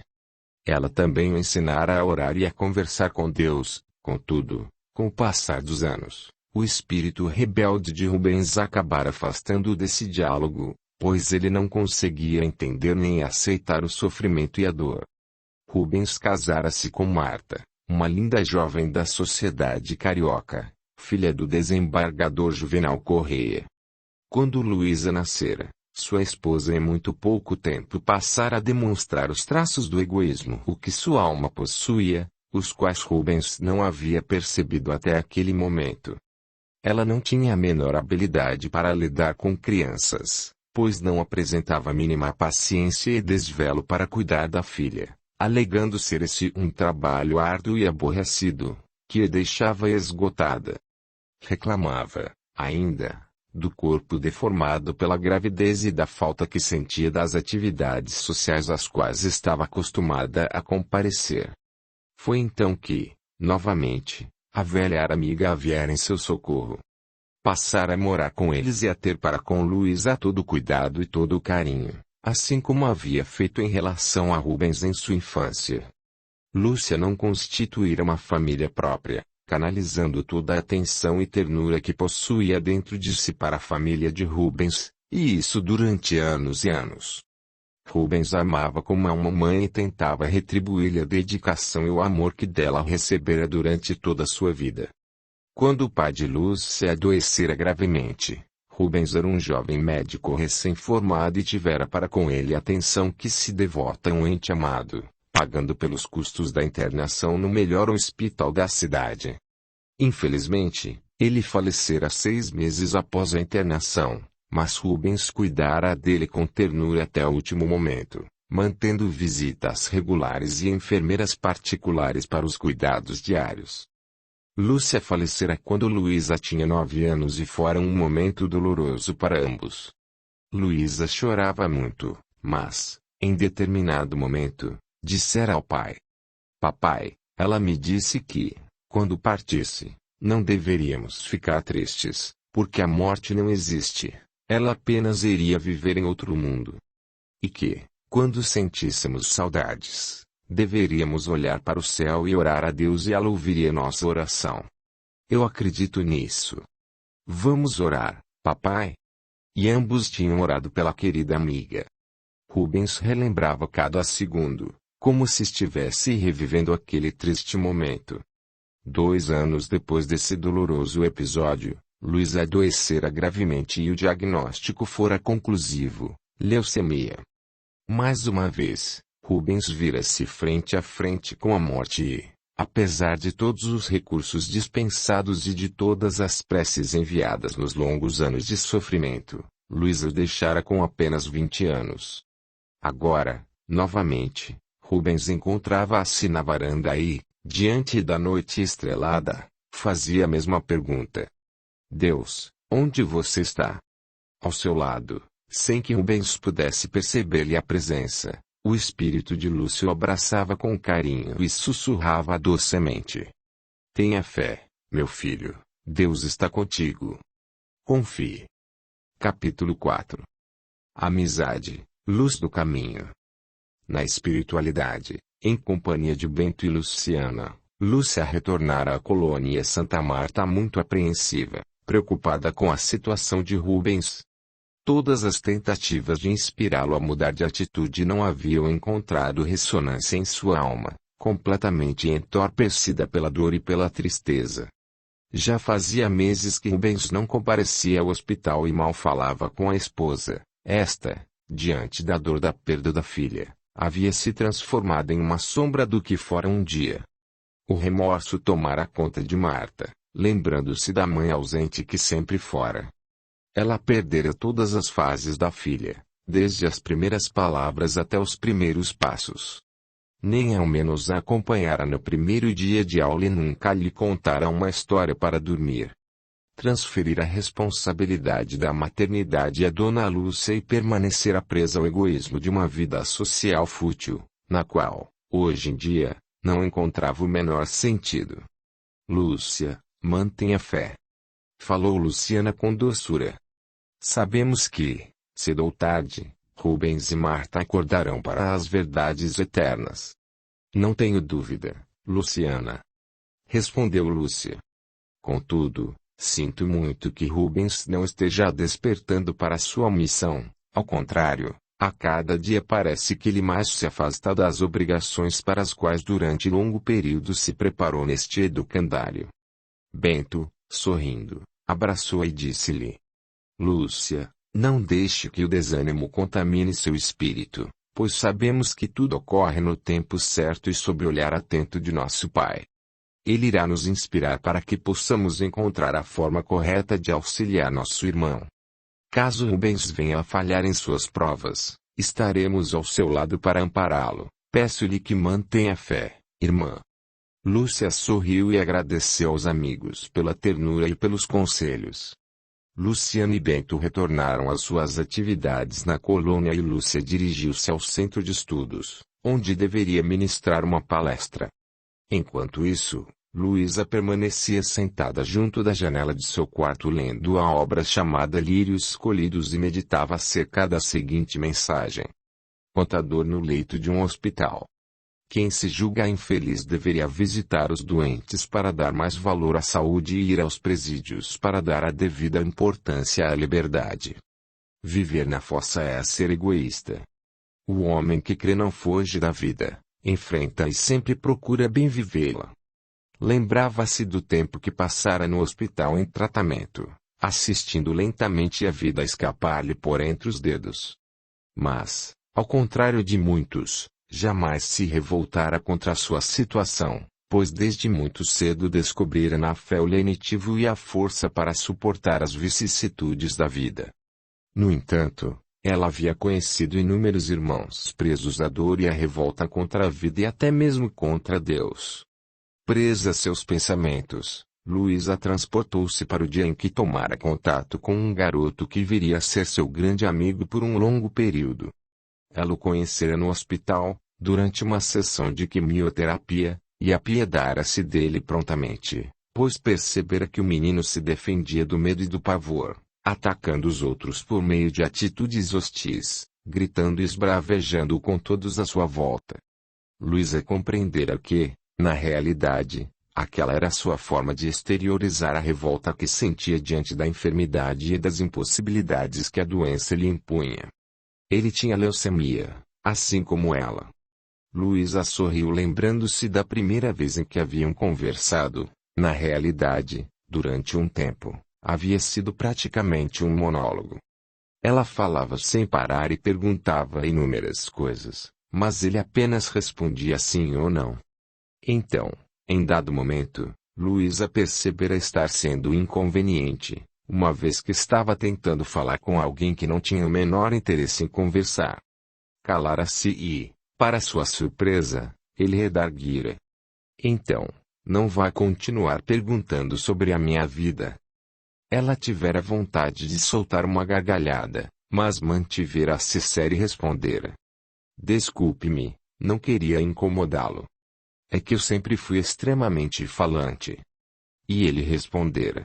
Ela também o ensinara a orar e a conversar com Deus. Contudo, com o passar dos anos, o espírito rebelde de Rubens acabara afastando-o desse diálogo, pois ele não conseguia entender nem aceitar o sofrimento e a dor. Rubens casara-se com Marta, uma linda jovem da sociedade carioca, filha do desembargador Juvenal Correia. Quando Luísa nascera, sua esposa em muito pouco tempo passara a demonstrar os traços do egoísmo o que sua alma possuía, os quais Rubens não havia percebido até aquele momento. Ela não tinha a menor habilidade para lidar com crianças, pois não apresentava a mínima paciência e desvelo para cuidar da filha, alegando ser esse um trabalho árduo e aborrecido, que a deixava esgotada. Reclamava, ainda, do corpo deformado pela gravidez e da falta que sentia das atividades sociais às quais estava acostumada a comparecer. Foi então que, novamente, a velha amiga a viera em seu socorro. Passara a morar com eles e a ter para com Luísa todo o cuidado e todo o carinho, assim como havia feito em relação a Rubens em sua infância. Lúcia não constituíra uma família própria, canalizando toda a atenção e ternura que possuía dentro de si para a família de Rubens, e isso durante anos e anos. Rubens a amava como a uma mãe e tentava retribuir-lhe a dedicação e o amor que dela recebera durante toda a sua vida. Quando o pai de Lúcia adoecera gravemente, Rubens era um jovem médico recém-formado e tivera para com ele a atenção que se devota a um ente amado, pagando pelos custos da internação no melhor hospital da cidade. Infelizmente, ele falecera 6 meses após a internação, mas Rubens cuidara dele com ternura até o último momento, mantendo visitas regulares e enfermeiras particulares para os cuidados diários. Lúcia falecera quando Luísa tinha 9 anos e fora um momento doloroso para ambos. Luísa chorava muito, mas, em determinado momento, dissera ao pai: "Papai, ela me disse que, quando partisse, não deveríamos ficar tristes, porque a morte não existe. Ela apenas iria viver em outro mundo. E que, quando sentíssemos saudades, deveríamos olhar para o céu e orar a Deus e ela ouviria nossa oração. Eu acredito nisso. Vamos orar, papai?" E ambos tinham orado pela querida amiga. Rubens relembrava cada segundo, como se estivesse revivendo aquele triste momento. 2 anos depois desse doloroso episódio, Luísa adoecera gravemente e o diagnóstico fora conclusivo: leucemia. Mais uma vez, Rubens vira-se frente a frente com a morte e, apesar de todos os recursos dispensados e de todas as preces enviadas nos longos anos de sofrimento, Luísa o deixara com apenas 20 anos. Agora, novamente, Rubens encontrava-se na varanda e, diante da noite estrelada, fazia a mesma pergunta: "Deus, onde você está?" Ao seu lado, sem que Rubens pudesse perceber-lhe a presença, o espírito de Lúcia o abraçava com carinho e sussurrava docemente: "Tenha fé, meu filho, Deus está contigo. Confie." Capítulo 4. Amizade, luz do caminho. Na espiritualidade, em companhia de Bento e Luciana, Lúcia retornara à colônia Santa Marta muito apreensiva, preocupada com a situação de Rubens. Todas as tentativas de inspirá-lo a mudar de atitude não haviam encontrado ressonância em sua alma, completamente entorpecida pela dor e pela tristeza. Já fazia meses que Rubens não comparecia ao hospital e mal falava com a esposa. Esta, diante da dor da perda da filha, havia se transformado em uma sombra do que fora um dia. O remorso tomara conta de Marta, lembrando-se da mãe ausente que sempre fora. Ela perdera todas as fases da filha, desde as primeiras palavras até os primeiros passos. Nem ao menos a acompanhara no primeiro dia de aula e nunca lhe contara uma história para dormir. Transferir a responsabilidade da maternidade a Dona Lúcia e permanecera presa ao egoísmo de uma vida social fútil, na qual, hoje em dia, não encontrava o menor sentido. "Lúcia, mantenha fé," falou Luciana com doçura. "Sabemos que, cedo ou tarde, Rubens e Marta acordarão para as verdades eternas. Não tenho dúvida, Luciana. Respondeu Lúcia. Contudo, sinto muito que Rubens não esteja despertando para sua missão. Ao contrário, a cada dia parece que ele mais se afasta das obrigações para as quais durante longo período se preparou neste educandário. Bento, sorrindo, abraçou-a e disse-lhe: Lúcia, não deixe que o desânimo contamine seu espírito, pois sabemos que tudo ocorre no tempo certo e sob o olhar atento de nosso Pai. Ele irá nos inspirar para que possamos encontrar a forma correta de auxiliar nosso irmão. Caso Rubens venha a falhar em suas provas, estaremos ao seu lado para ampará-lo. Peço-lhe que mantenha fé, irmã. Lúcia sorriu e agradeceu aos amigos pela ternura e pelos conselhos. Luciana e Bento retornaram às suas atividades na colônia e Lúcia dirigiu-se ao centro de estudos, onde deveria ministrar uma palestra. Enquanto isso, Luísa permanecia sentada junto da janela de seu quarto lendo a obra chamada Lírios Escolhidos e meditava acerca da seguinte mensagem: Contador no leito de um hospital. Quem se julga infeliz deveria visitar os doentes para dar mais valor à saúde e ir aos presídios para dar a devida importância à liberdade. Viver na fossa é ser egoísta. O homem que crê não foge da vida, enfrenta e sempre procura bem vivê-la. Lembrava-se do tempo que passara no hospital em tratamento, assistindo lentamente a vida escapar-lhe por entre os dedos. Mas, ao contrário de muitos, jamais se revoltara contra a sua situação, pois desde muito cedo descobrira na fé o lenitivo e a força para suportar as vicissitudes da vida. No entanto, ela havia conhecido inúmeros irmãos presos à dor e à revolta contra a vida e até mesmo contra Deus. Presa a seus pensamentos, Luísa transportou-se para o dia em que tomara contato com um garoto que viria a ser seu grande amigo por um longo período. Ela o conhecera no hospital, durante uma sessão de quimioterapia, e apiedara-se dele prontamente, pois percebera que o menino se defendia do medo e do pavor, atacando os outros por meio de atitudes hostis, gritando e esbravejando com todos à sua volta. Luísa compreendera que, na realidade, aquela era sua forma de exteriorizar a revolta que sentia diante da enfermidade e das impossibilidades que a doença lhe impunha. Ele tinha leucemia, assim como ela. Luísa sorriu lembrando-se da primeira vez em que haviam conversado. Na realidade, durante um tempo, havia sido praticamente um monólogo. Ela falava sem parar e perguntava inúmeras coisas, mas ele apenas respondia sim ou não. Então, em dado momento, Luísa percebera estar sendo inconveniente, uma vez que estava tentando falar com alguém que não tinha o menor interesse em conversar. Calara-se e, para sua surpresa, ele redarguira: Então, não vai continuar perguntando sobre a minha vida? Ela tivera vontade de soltar uma gargalhada, mas mantivera-se séria e respondera: Desculpe-me, não queria incomodá-lo. É que eu sempre fui extremamente falante. E ele respondera: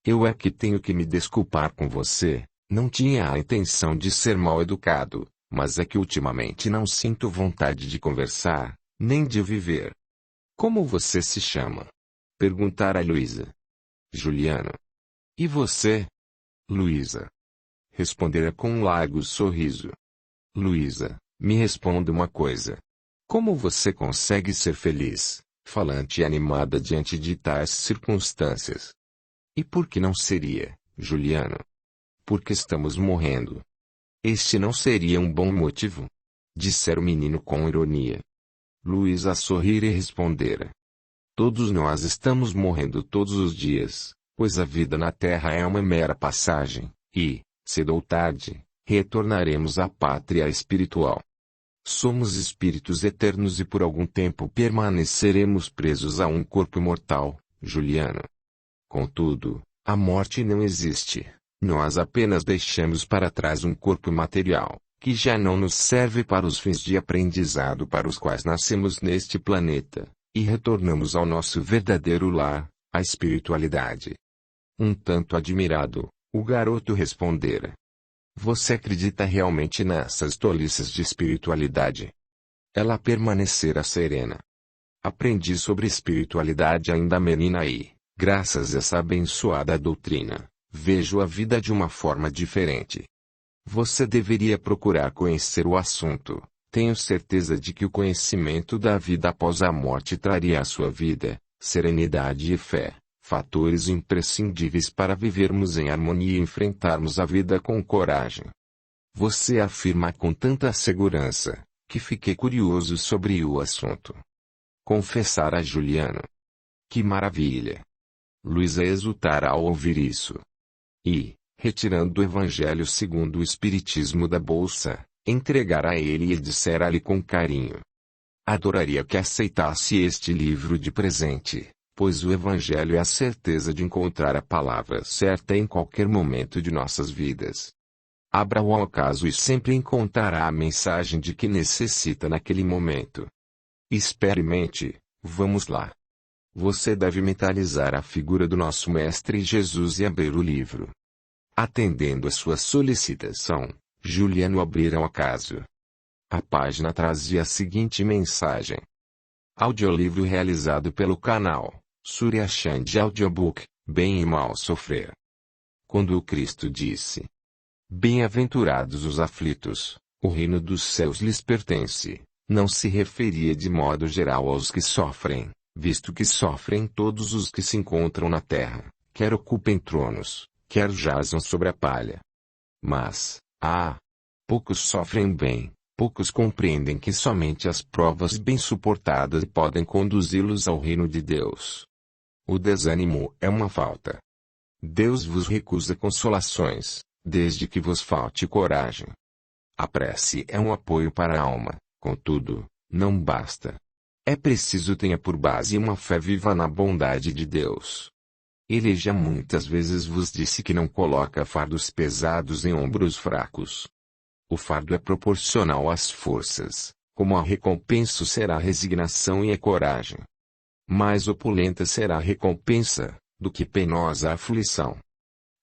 Eu é que tenho que me desculpar com você, não tinha a intenção de ser mal educado, mas é que ultimamente não sinto vontade de conversar, nem de viver. Como você se chama? Perguntara Luísa. Juliano. E você? Luísa. Respondera com um largo sorriso. Luísa, me responda uma coisa. Como você consegue ser feliz, falante e animada diante de tais circunstâncias? E por que não seria, Juliano? Porque estamos morrendo. Este não seria um bom motivo? Dissera o menino com ironia. Luísa sorrira e respondera: Todos nós estamos morrendo todos os dias, pois a vida na Terra é uma mera passagem, e, cedo ou tarde, retornaremos à pátria espiritual. Somos espíritos eternos e por algum tempo permaneceremos presos a um corpo mortal, Juliano. Contudo, a morte não existe. Nós apenas deixamos para trás um corpo material, que já não nos serve para os fins de aprendizado para os quais nascemos neste planeta, e retornamos ao nosso verdadeiro lar, a espiritualidade. Um tanto admirado, o garoto respondera: Você acredita realmente nessas tolices de espiritualidade? ela permanecerá serena. Aprendi sobre espiritualidade ainda menina e, graças a essa abençoada doutrina, vejo a vida de uma forma diferente. Você deveria procurar conhecer o assunto. Tenho certeza de que o conhecimento da vida após a morte traria à sua vida serenidade e fé, fatores imprescindíveis para vivermos em harmonia e enfrentarmos a vida com coragem. Você afirma com tanta segurança, que fiquei curioso sobre o assunto. Confessar a Juliano. Que maravilha! Luísa exultará ao ouvir isso. E, retirando o Evangelho segundo o Espiritismo da bolsa, entregará a ele e disser-lhe com carinho: adoraria que aceitasse este livro de presente, pois o Evangelho é a certeza de encontrar a palavra certa em qualquer momento de nossas vidas. Abra-o ao acaso e sempre encontrará a mensagem de que necessita naquele momento. Experimente, vamos lá. Você deve mentalizar a figura do nosso Mestre Jesus e abrir o livro. Atendendo a sua solicitação, Juliano abriu ao acaso. A página trazia a seguinte mensagem. Audiolivro realizado pelo canal Surya Chand Audiobook, Bem e Mal Sofrer. Quando o Cristo disse: bem-aventurados os aflitos, o reino dos céus lhes pertence, não se referia de modo geral aos que sofrem, visto que sofrem todos os que se encontram na terra, quer ocupem tronos, quer jazam sobre a palha. Mas, poucos sofrem bem, poucos compreendem que somente as provas bem suportadas podem conduzi-los ao reino de Deus. O desânimo é uma falta. Deus vos recusa consolações, desde que vos falte coragem. A prece é um apoio para a alma, contudo, não basta. É preciso tenha por base uma fé viva na bondade de Deus. Ele já muitas vezes vos disse que não coloca fardos pesados em ombros fracos. O fardo é proporcional às forças, como a recompensa será a resignação e a coragem. Mais opulenta será a recompensa, do que penosa a aflição.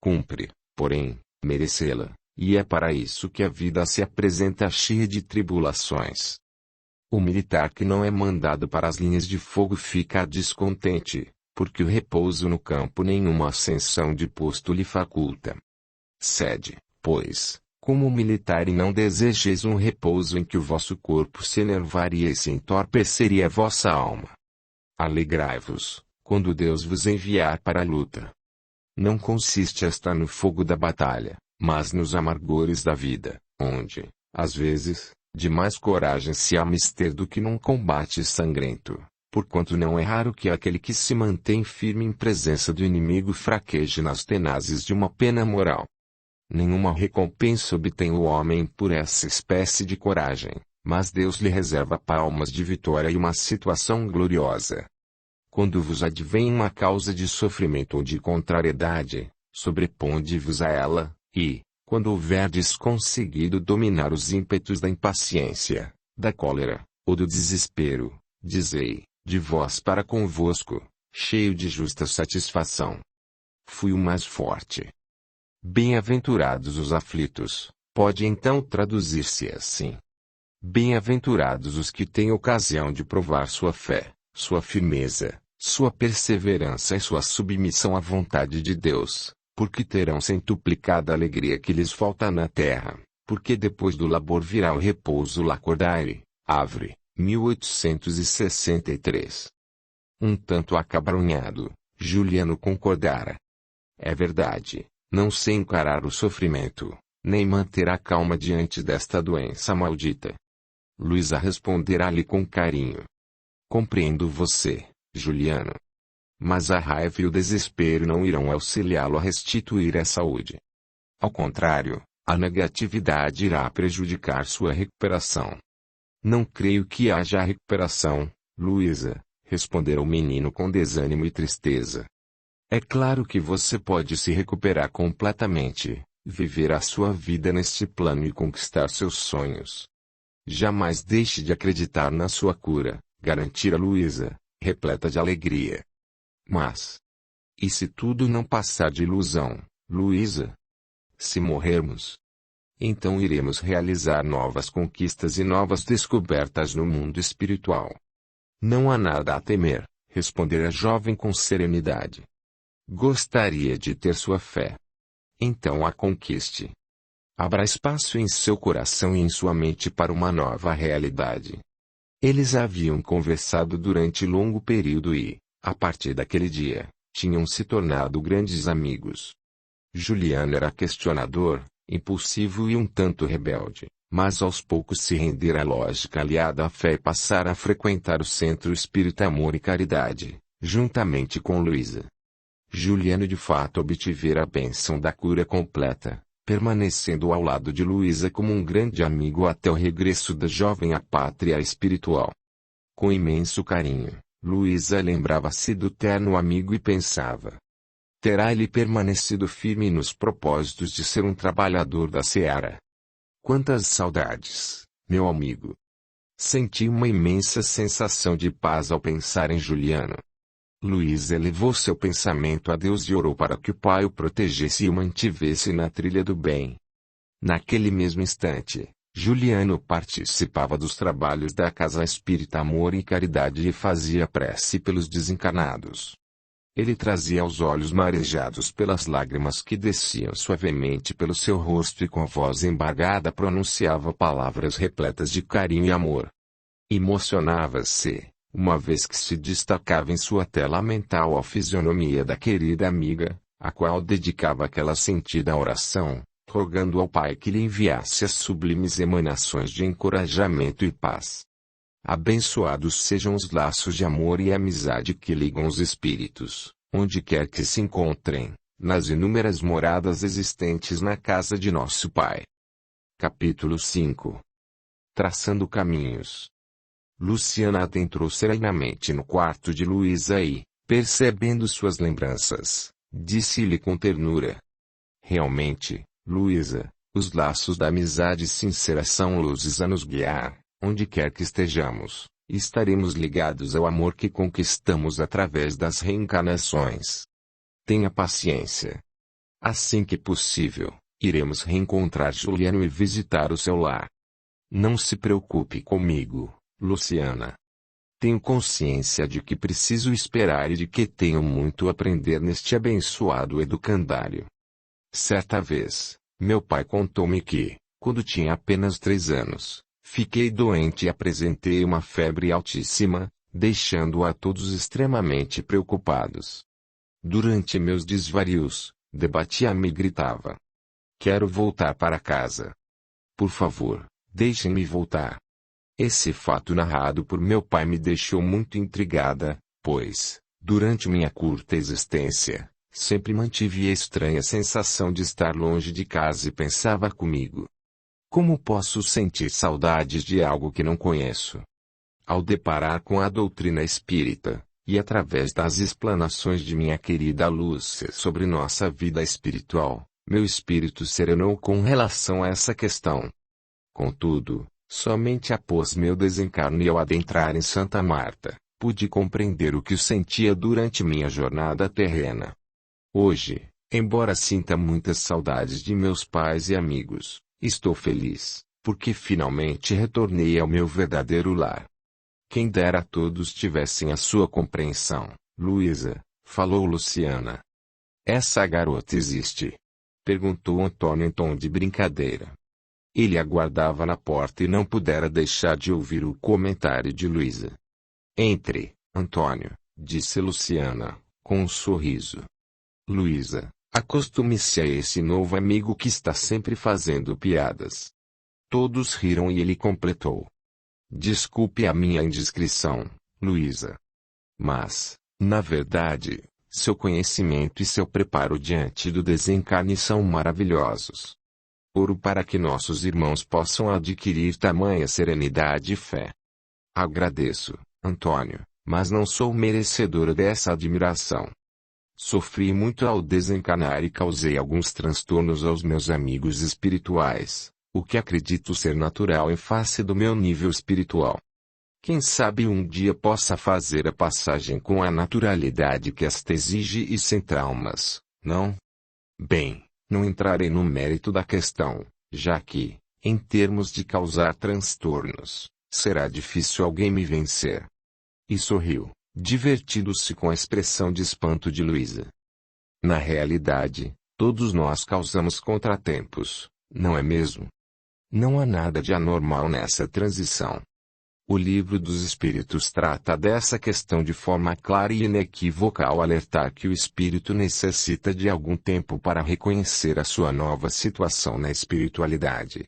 Cumpre, porém, merecê-la, e é para isso que a vida se apresenta cheia de tribulações. O militar que não é mandado para as linhas de fogo fica descontente, porque o repouso no campo nenhuma ascensão de posto lhe faculta. Cede, pois, como militar e não desejeis um repouso em que o vosso corpo se enervaria e se entorpeceria a vossa alma. Alegrai-vos, quando Deus vos enviar para a luta. Não consiste esta no fogo da batalha, mas nos amargores da vida, onde, às vezes, de mais coragem se há mister do que num combate sangrento, porquanto não é raro que aquele que se mantém firme em presença do inimigo fraqueje nas tenazes de uma pena moral. Nenhuma recompensa obtém o homem por essa espécie de coragem, mas Deus lhe reserva palmas de vitória e uma situação gloriosa. Quando vos advém uma causa de sofrimento ou de contrariedade, sobreponde-vos a ela, e, quando houverdes conseguido dominar os ímpetos da impaciência, da cólera, ou do desespero, dizei, de vós para convosco, cheio de justa satisfação: fui o mais forte. Bem-aventurados os aflitos, pode então traduzir-se assim: bem-aventurados os que têm ocasião de provar sua fé, sua firmeza, sua perseverança e sua submissão à vontade de Deus, porque terão centuplicada a alegria que lhes falta na terra, porque depois do labor virá o repouso. Lacordaire, Havre, 1863. Um tanto acabrunhado, Juliano concordara. É verdade, não sei encarar o sofrimento, nem manter a calma diante desta doença maldita. Luísa responderá-lhe com carinho. Compreendo você, Juliano. Mas a raiva e o desespero não irão auxiliá-lo a restituir a saúde. Ao contrário, a negatividade irá prejudicar sua recuperação. Não creio que haja recuperação, Luísa, respondera o menino com desânimo e tristeza. É claro que você pode se recuperar completamente, viver a sua vida neste plano e conquistar seus sonhos. Jamais deixe de acreditar na sua cura, garantira Luísa, repleta de alegria. Mas, e se tudo não passar de ilusão, Luísa? Se morrermos? então iremos realizar novas conquistas e novas descobertas no mundo espiritual. Não há nada a temer, respondeu a jovem com serenidade. Gostaria de ter sua fé. Então a conquiste. Abra espaço em seu coração e em sua mente para uma nova realidade. Eles haviam conversado durante longo período e, a partir daquele dia, tinham se tornado grandes amigos. Juliano era questionador, impulsivo e um tanto rebelde, mas aos poucos se rendera à lógica aliada à fé e passara a frequentar o Centro Espírita Amor e Caridade, juntamente com Luísa. Juliano de fato obtivera a bênção da cura completa, permanecendo ao lado de Luísa como um grande amigo até o regresso da jovem à pátria espiritual. Com imenso carinho, Luísa lembrava-se do terno amigo e pensava: terá ele permanecido firme nos propósitos de ser um trabalhador da seara? Quantas saudades, meu amigo! Senti uma imensa sensação de paz ao pensar em Juliano. Luísa elevou seu pensamento a Deus e orou para que o Pai o protegesse e o mantivesse na trilha do bem. Naquele mesmo instante, Juliano participava dos trabalhos da Casa Espírita Amor e Caridade e fazia prece pelos desencarnados. Ele trazia os olhos marejados pelas lágrimas que desciam suavemente pelo seu rosto e com a voz embargada pronunciava palavras repletas de carinho e amor. Emocionava-se, uma vez que se destacava em sua tela mental a fisionomia da querida amiga, a qual dedicava aquela sentida oração, rogando ao Pai que lhe enviasse as sublimes emanações de encorajamento e paz. Abençoados sejam os laços de amor e amizade que ligam os espíritos, onde quer que se encontrem, nas inúmeras moradas existentes na casa de nosso Pai. Capítulo 5. Traçando caminhos. Luciana adentrou serenamente no quarto de Luísa e, percebendo suas lembranças, disse-lhe com ternura: realmente, Luísa, os laços da amizade sincera são luzes a nos guiar, onde quer que estejamos, estaremos ligados ao amor que conquistamos através das reencarnações. Tenha paciência. Assim que possível, iremos reencontrar Juliano e visitar o seu lar. Não se preocupe comigo, Luciana. Tenho consciência de que preciso esperar e de que tenho muito a aprender neste abençoado educandário. Certa vez, meu pai contou-me que, quando tinha apenas 3 anos, fiquei doente e apresentei uma febre altíssima, deixando a todos extremamente preocupados. Durante meus desvarios, debatia-me e gritava: quero voltar para casa. Por favor, deixem-me voltar. Esse fato narrado por meu pai me deixou muito intrigada, pois, durante minha curta existência, sempre mantive a estranha sensação de estar longe de casa e pensava comigo: como posso sentir saudades de algo que não conheço? Ao deparar com a doutrina espírita, e através das explanações de minha querida Lúcia sobre nossa vida espiritual, meu espírito serenou com relação a essa questão. Contudo, somente após meu desencarno e ao adentrar em Santa Marta, pude compreender o que sentia durante minha jornada terrena. Hoje, embora sinta muitas saudades de meus pais e amigos, estou feliz, porque finalmente retornei ao meu verdadeiro lar. Quem dera todos tivessem a sua compreensão, Luísa, falou Luciana. Essa garota existe? Perguntou Antônio em tom de brincadeira. Ele aguardava na porta e não pudera deixar de ouvir o comentário de Luísa. Entre, Antônio, disse Luciana, com um sorriso. Luísa, acostume-se a esse novo amigo que está sempre fazendo piadas. Todos riram e ele completou: desculpe a minha indiscrição, Luísa. Mas, na verdade, seu conhecimento e seu preparo diante do desencarne são maravilhosos. Oro para que nossos irmãos possam adquirir tamanha serenidade e fé. Agradeço, Antônio, mas não sou merecedora dessa admiração. Sofri muito ao desencarnar e causei alguns transtornos aos meus amigos espirituais, o que acredito ser natural em face do meu nível espiritual. Quem sabe um dia possa fazer a passagem com a naturalidade que esta exige e sem traumas, não? Bem, não entrarei no mérito da questão, já que, em termos de causar transtornos, será difícil alguém me vencer. E sorriu, divertindo-se com a expressão de espanto de Luísa. Na realidade, todos nós causamos contratempos, não é mesmo? Não há nada de anormal nessa transição. O Livro dos Espíritos trata dessa questão de forma clara e inequívoca ao alertar que o espírito necessita de algum tempo para reconhecer a sua nova situação na espiritualidade.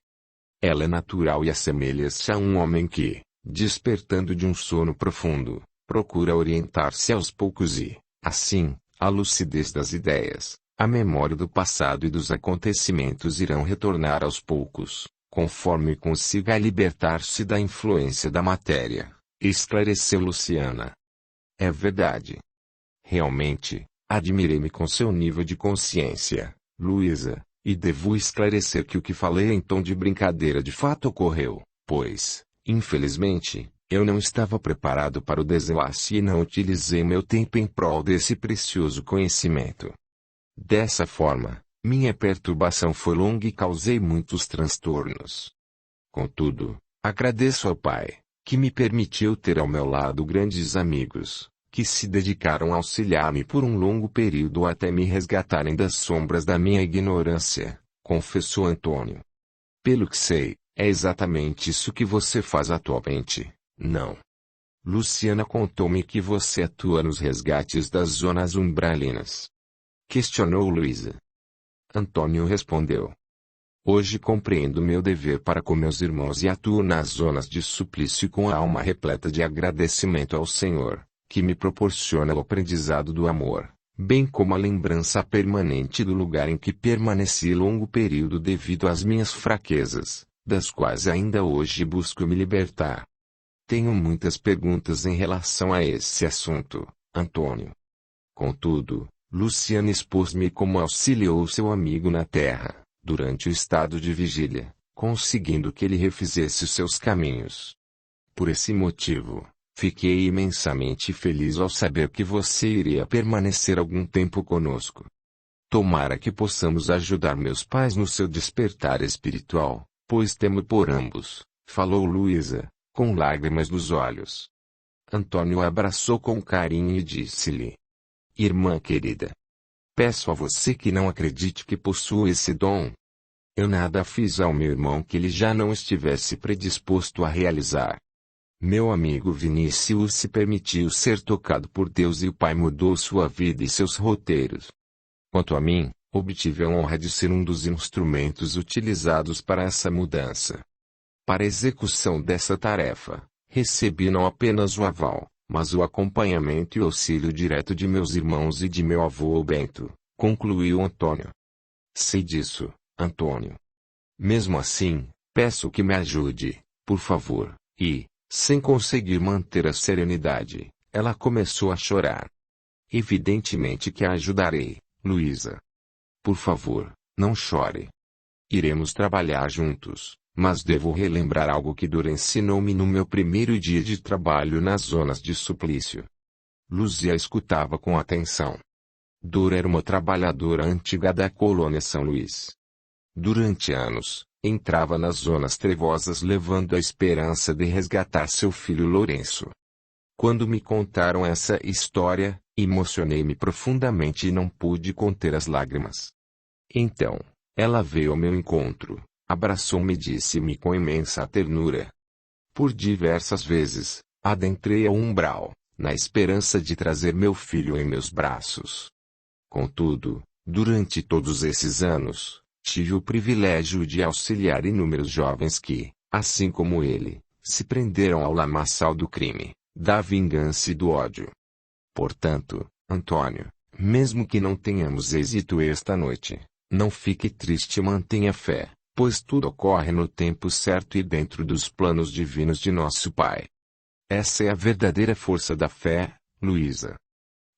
Ela é natural e assemelha-se a um homem que, despertando de um sono profundo, procura orientar-se aos poucos e, assim, a lucidez das ideias, a memória do passado e dos acontecimentos irão retornar aos poucos, conforme consiga libertar-se da influência da matéria, esclareceu Luciana. É verdade. Realmente, admirei-me com seu nível de consciência, Luísa, e devo esclarecer que o que falei em tom de brincadeira de fato ocorreu, pois, infelizmente, eu não estava preparado para o desenlace e não utilizei meu tempo em prol desse precioso conhecimento. Dessa forma, minha perturbação foi longa e causei muitos transtornos. Contudo, agradeço ao Pai, que me permitiu ter ao meu lado grandes amigos, que se dedicaram a auxiliar-me por um longo período até me resgatarem das sombras da minha ignorância, confessou Antônio. Pelo que sei, é exatamente isso que você faz atualmente, não? Luciana contou-me que você atua nos resgates das zonas umbralinas. Questionou Luísa. Antônio respondeu. Hoje compreendo meu dever para com meus irmãos e atuo nas zonas de suplício com a alma repleta de agradecimento ao Senhor, que me proporciona o aprendizado do amor, bem como a lembrança permanente do lugar em que permaneci longo período devido às minhas fraquezas, das quais ainda hoje busco me libertar. Tenho muitas perguntas em relação a esse assunto, Antônio. Contudo, Luciana expôs-me como auxiliou seu amigo na terra, durante o estado de vigília, conseguindo que ele refizesse os seus caminhos. Por esse motivo, fiquei imensamente feliz ao saber que você iria permanecer algum tempo conosco. Tomara que possamos ajudar meus pais no seu despertar espiritual, pois temo por ambos, falou Luísa, com lágrimas nos olhos. Antônio a abraçou com carinho e disse-lhe: Irmã querida, peço a você que não acredite que possuo esse dom. Eu nada fiz ao meu irmão que ele já não estivesse predisposto a realizar. Meu amigo Vinícius se permitiu ser tocado por Deus e o Pai mudou sua vida e seus roteiros. Quanto a mim, obtive a honra de ser um dos instrumentos utilizados para essa mudança. Para a execução dessa tarefa, recebi não apenas o aval, mas o acompanhamento e auxílio direto de meus irmãos e de meu avô Bento, concluiu Antônio. Sei disso, Antônio. Mesmo assim, peço que me ajude, por favor, e, sem conseguir manter a serenidade, ela começou a chorar. Evidentemente que a ajudarei, Luísa. Por favor, não chore. Iremos trabalhar juntos, mas devo relembrar algo que Dora ensinou-me no meu primeiro dia de trabalho nas zonas de suplício. Luzia escutava com atenção. Dora era uma trabalhadora antiga da colônia São Luís. Durante anos, entrava nas zonas trevosas levando a esperança de resgatar seu filho Lourenço. Quando me contaram essa história, emocionei-me profundamente e não pude conter as lágrimas. Então, ela veio ao meu encontro, abraçou-me e disse-me com imensa ternura. Por diversas vezes, adentrei ao umbral, na esperança de trazer meu filho em meus braços. Contudo, durante todos esses anos, tive o privilégio de auxiliar inúmeros jovens que, assim como ele, se prenderam ao lamaçal do crime, da vingança e do ódio. Portanto, Antônio, mesmo que não tenhamos êxito esta noite, não fique triste e mantenha fé, pois tudo ocorre no tempo certo e dentro dos planos divinos de nosso Pai. Essa é a verdadeira força da fé, Luísa.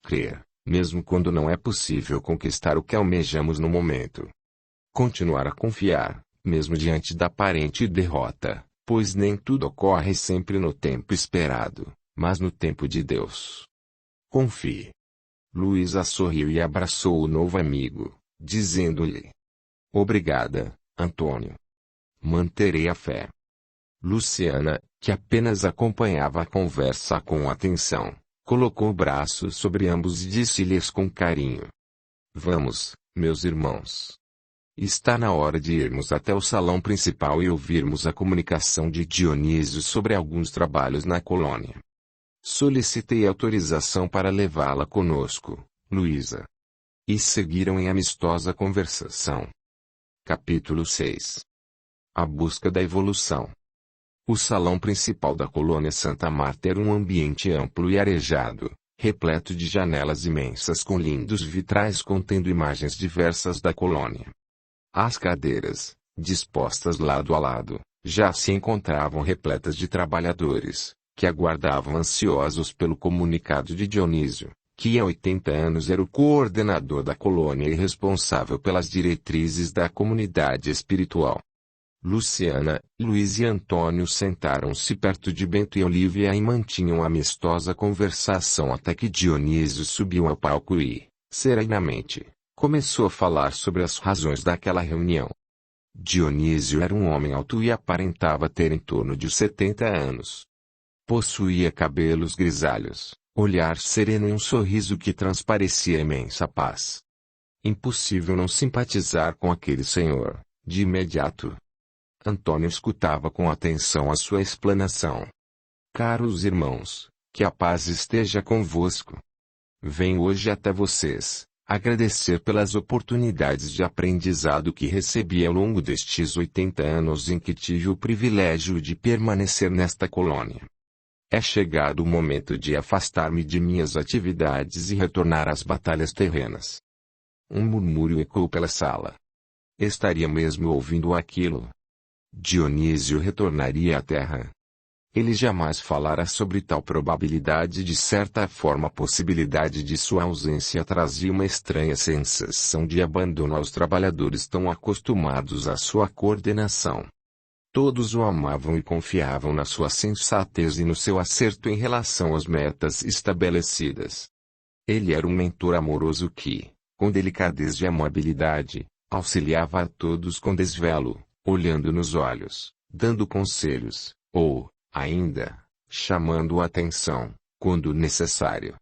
Crer, mesmo quando não é possível conquistar o que almejamos no momento. Continuar a confiar, mesmo diante da aparente derrota, pois nem tudo ocorre sempre no tempo esperado, mas no tempo de Deus. Confie. Luísa sorriu e abraçou o novo amigo, dizendo-lhe: Obrigada, Antônio. manterei a fé. Luciana, que apenas acompanhava a conversa com atenção, colocou o braço sobre ambos e disse-lhes com carinho: Vamos, meus irmãos. Está na hora de irmos até o salão principal e ouvirmos a comunicação de Dionísio sobre alguns trabalhos na colônia. Solicitei autorização para levá-la conosco, Luísa. E seguiram em amistosa conversação. Capítulo 6. A busca da evolução. O salão principal da colônia Santa Marta era um ambiente amplo e arejado, repleto de janelas imensas com lindos vitrais contendo imagens diversas da colônia. As cadeiras, dispostas lado a lado, já se encontravam repletas de trabalhadores, que aguardavam ansiosos pelo comunicado de Dionísio, que há 80 anos era o coordenador da colônia e responsável pelas diretrizes da comunidade espiritual. Luciana, Luiz e Antônio sentaram-se perto de Bento e Olívia e mantinham amistosa conversação até que Dionísio subiu ao palco e, serenamente, começou a falar sobre as razões daquela reunião. Dionísio era um homem alto e aparentava ter em torno de 70 anos. Possuía cabelos grisalhos, olhar sereno e um sorriso que transparecia imensa paz. Impossível não simpatizar com aquele senhor, de imediato. Antônio escutava com atenção a sua explanação. Caros irmãos, que a paz esteja convosco. Venho hoje até vocês, agradecer pelas oportunidades de aprendizado que recebi ao longo destes 80 anos em que tive o privilégio de permanecer nesta colônia. É chegado o momento de afastar-me de minhas atividades e retornar às batalhas terrenas. Um murmúrio ecoou pela sala. Estaria mesmo ouvindo aquilo? Dionísio retornaria à Terra. Ele jamais falara sobre tal probabilidade. De certa forma a possibilidade de sua ausência trazia uma estranha sensação de abandono aos trabalhadores tão acostumados à sua coordenação. Todos o amavam e confiavam na sua sensatez e no seu acerto em relação às metas estabelecidas. Ele era um mentor amoroso que, com delicadeza e amabilidade, auxiliava a todos com desvelo, olhando nos olhos, dando conselhos, ou, ainda, chamando a atenção, quando necessário.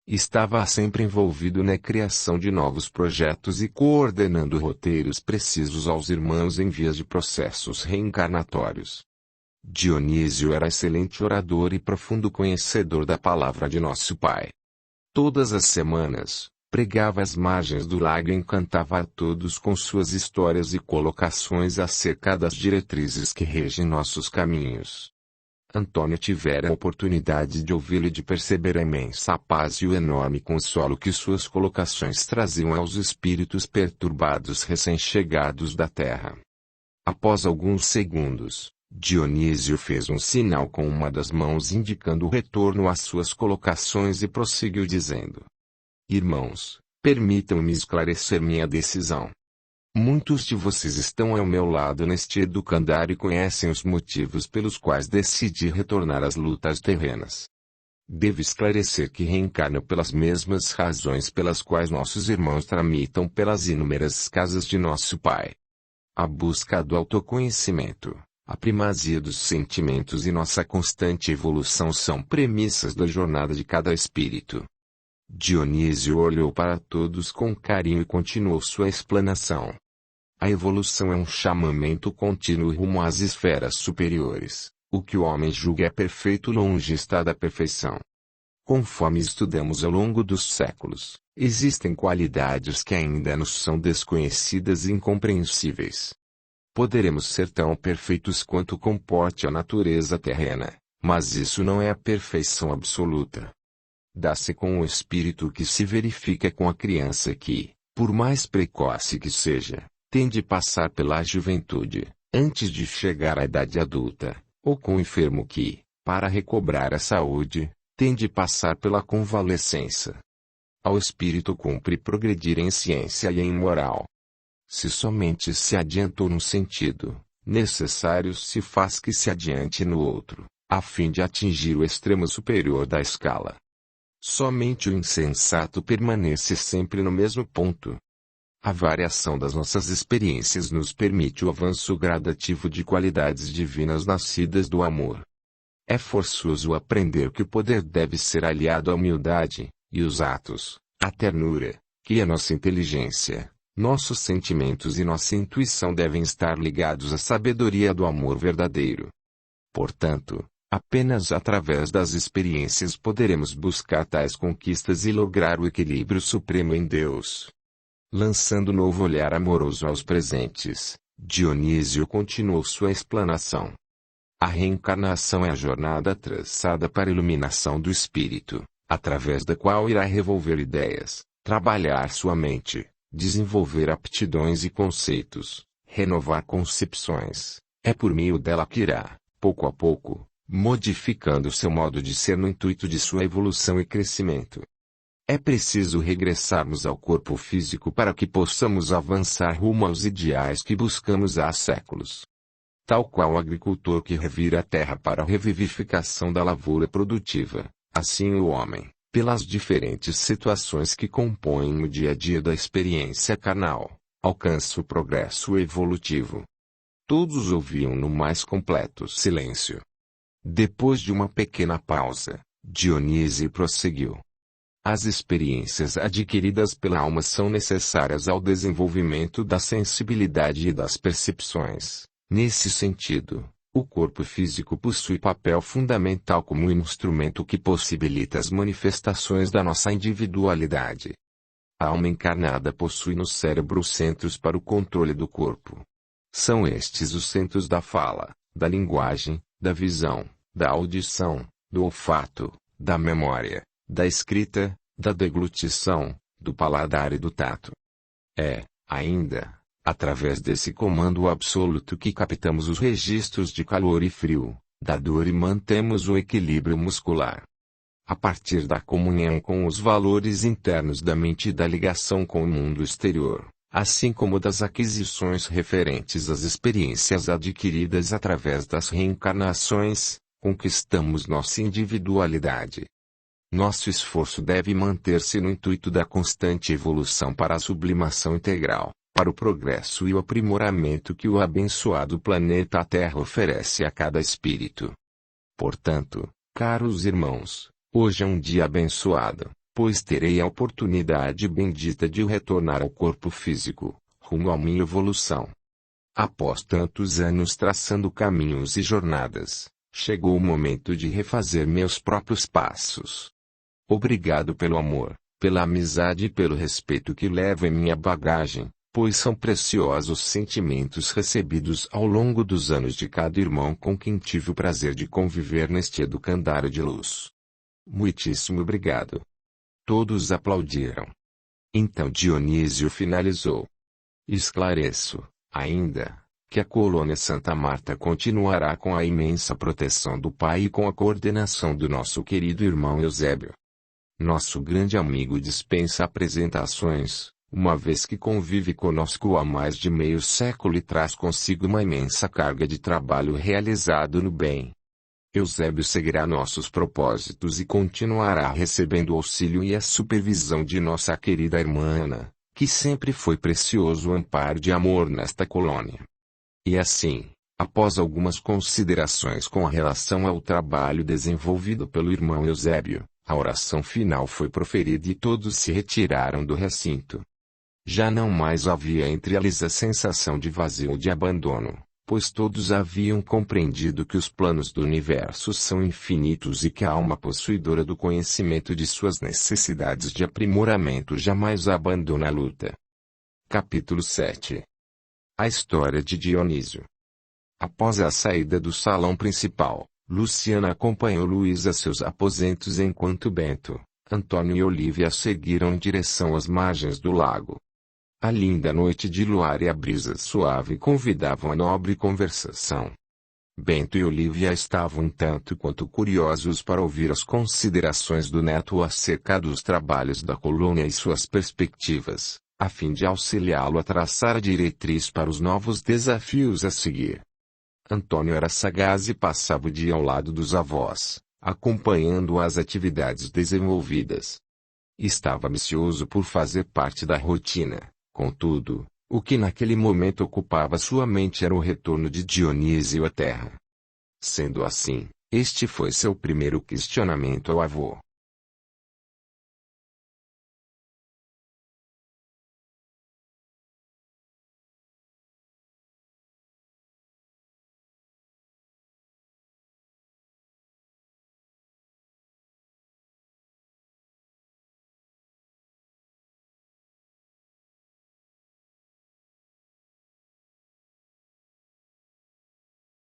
Estava sempre envolvido na criação de novos projetos e coordenando roteiros precisos aos irmãos em vias de processos reencarnatórios. Dionísio era excelente orador e profundo conhecedor da palavra de nosso Pai. Todas as semanas, pregava às margens do lago e encantava a todos com suas histórias e colocações acerca das diretrizes que regem nossos caminhos. Antônio tivera a oportunidade de ouvi-lo e de perceber a imensa paz e o enorme consolo que suas colocações traziam aos espíritos perturbados recém-chegados da terra. Após alguns segundos, Dionísio fez um sinal com uma das mãos indicando o retorno às suas colocações e prosseguiu dizendo: Irmãos, permitam-me esclarecer minha decisão. Muitos de vocês estão ao meu lado neste educandário e conhecem os motivos pelos quais decidi retornar às lutas terrenas. Devo esclarecer que reencarno pelas mesmas razões pelas quais nossos irmãos tramitam pelas inúmeras casas de nosso Pai. A busca do autoconhecimento, a primazia dos sentimentos e nossa constante evolução são premissas da jornada de cada espírito. Dionísio olhou para todos com carinho e continuou sua explanação. A evolução é um chamamento contínuo rumo às esferas superiores. O que o homem julga é perfeito longe está da perfeição. Conforme estudamos ao longo dos séculos, existem qualidades que ainda nos são desconhecidas e incompreensíveis. Poderemos ser tão perfeitos quanto comporte a natureza terrena, mas isso não é a perfeição absoluta. Dá-se com o espírito que se verifica com a criança que, por mais precoce que seja, tem de passar pela juventude, antes de chegar à idade adulta, ou com o enfermo que, para recobrar a saúde, tem de passar pela convalescença. Ao espírito cumpre progredir em ciência e em moral. Se somente se adiantou num sentido, necessário se faz que se adiante no outro, a fim de atingir o extremo superior da escala. Somente o insensato permanece sempre no mesmo ponto. A variação das nossas experiências nos permite o avanço gradativo de qualidades divinas nascidas do amor. É forçoso aprender que o poder deve ser aliado à humildade, e os atos, à ternura, que a nossa inteligência, nossos sentimentos e nossa intuição devem estar ligados à sabedoria do amor verdadeiro. Portanto, apenas através das experiências poderemos buscar tais conquistas e lograr o equilíbrio supremo em Deus. Lançando novo olhar amoroso aos presentes, Dionísio continuou sua explanação. A reencarnação é a jornada traçada para a iluminação do espírito, através da qual irá revolver ideias, trabalhar sua mente, desenvolver aptidões e conceitos, renovar concepções. É por meio dela que irá, pouco a pouco, modificando seu modo de ser no intuito de sua evolução e crescimento. É preciso regressarmos ao corpo físico para que possamos avançar rumo aos ideais que buscamos há séculos. Tal qual o agricultor que revira a terra para a revivificação da lavoura produtiva, assim o homem, pelas diferentes situações que compõem o dia a dia da experiência carnal, alcança o progresso evolutivo. Todos ouviam no mais completo silêncio. Depois de uma pequena pausa, Dionísio prosseguiu. As experiências adquiridas pela alma são necessárias ao desenvolvimento da sensibilidade e das percepções. Nesse sentido, o corpo físico possui papel fundamental como instrumento que possibilita as manifestações da nossa individualidade. A alma encarnada possui no cérebro centros para o controle do corpo. São estes os centros da fala, da linguagem, da visão, da audição, do olfato, da memória, da escrita, da deglutição, do paladar e do tato. Ainda, através desse comando absoluto que captamos os registros de calor e frio, da dor e mantemos o equilíbrio muscular. A partir da comunhão com os valores internos da mente e da ligação com o mundo exterior, assim como das aquisições referentes às experiências adquiridas através das reencarnações, conquistamos nossa individualidade. Nosso esforço deve manter-se no intuito da constante evolução para a sublimação integral, para o progresso e o aprimoramento que o abençoado planeta Terra oferece a cada espírito. Portanto, caros irmãos, hoje é um dia abençoado, pois terei a oportunidade bendita de retornar ao corpo físico, rumo à minha evolução. Após tantos anos traçando caminhos e jornadas, chegou o momento de refazer meus próprios passos. Obrigado pelo amor, pela amizade e pelo respeito que levo em minha bagagem, pois são preciosos sentimentos recebidos ao longo dos anos de cada irmão com quem tive o prazer de conviver neste educandário de luz. Muitíssimo obrigado. Todos aplaudiram. Então Dionísio finalizou. Esclareço, ainda, que a colônia Santa Marta continuará com a imensa proteção do Pai e com a coordenação do nosso querido irmão Eusébio. Nosso grande amigo dispensa apresentações, uma vez que convive conosco há mais de meio século e traz consigo uma imensa carga de trabalho realizado no bem. Eusébio seguirá nossos propósitos e continuará recebendo o auxílio e a supervisão de nossa querida irmã Ana, que sempre foi precioso amparo de amor nesta colônia. E assim, após algumas considerações com relação ao trabalho desenvolvido pelo irmão Eusébio, a oração final foi proferida e todos se retiraram do recinto. Já não mais havia entre eles a sensação de vazio ou de abandono, pois todos haviam compreendido que os planos do universo são infinitos e que a alma possuidora do conhecimento de suas necessidades de aprimoramento jamais abandona a luta. Capítulo 7. A história de Dionísio. Após a saída do salão principal, Luciana acompanhou Luís a seus aposentos enquanto Bento, Antônio e Olívia seguiram em direção às margens do lago. A linda noite de luar e a brisa suave convidavam a nobre conversação. Bento e Olívia estavam tanto quanto curiosos para ouvir as considerações do neto acerca dos trabalhos da colônia e suas perspectivas, a fim de auxiliá-lo a traçar a diretriz para os novos desafios a seguir. Antônio era sagaz e passava o dia ao lado dos avós, acompanhando as atividades desenvolvidas. Estava ansioso por fazer parte da rotina, Contudo, o que naquele momento ocupava sua mente era o retorno de Dionísio à Terra. Sendo assim, este foi seu primeiro questionamento ao avô.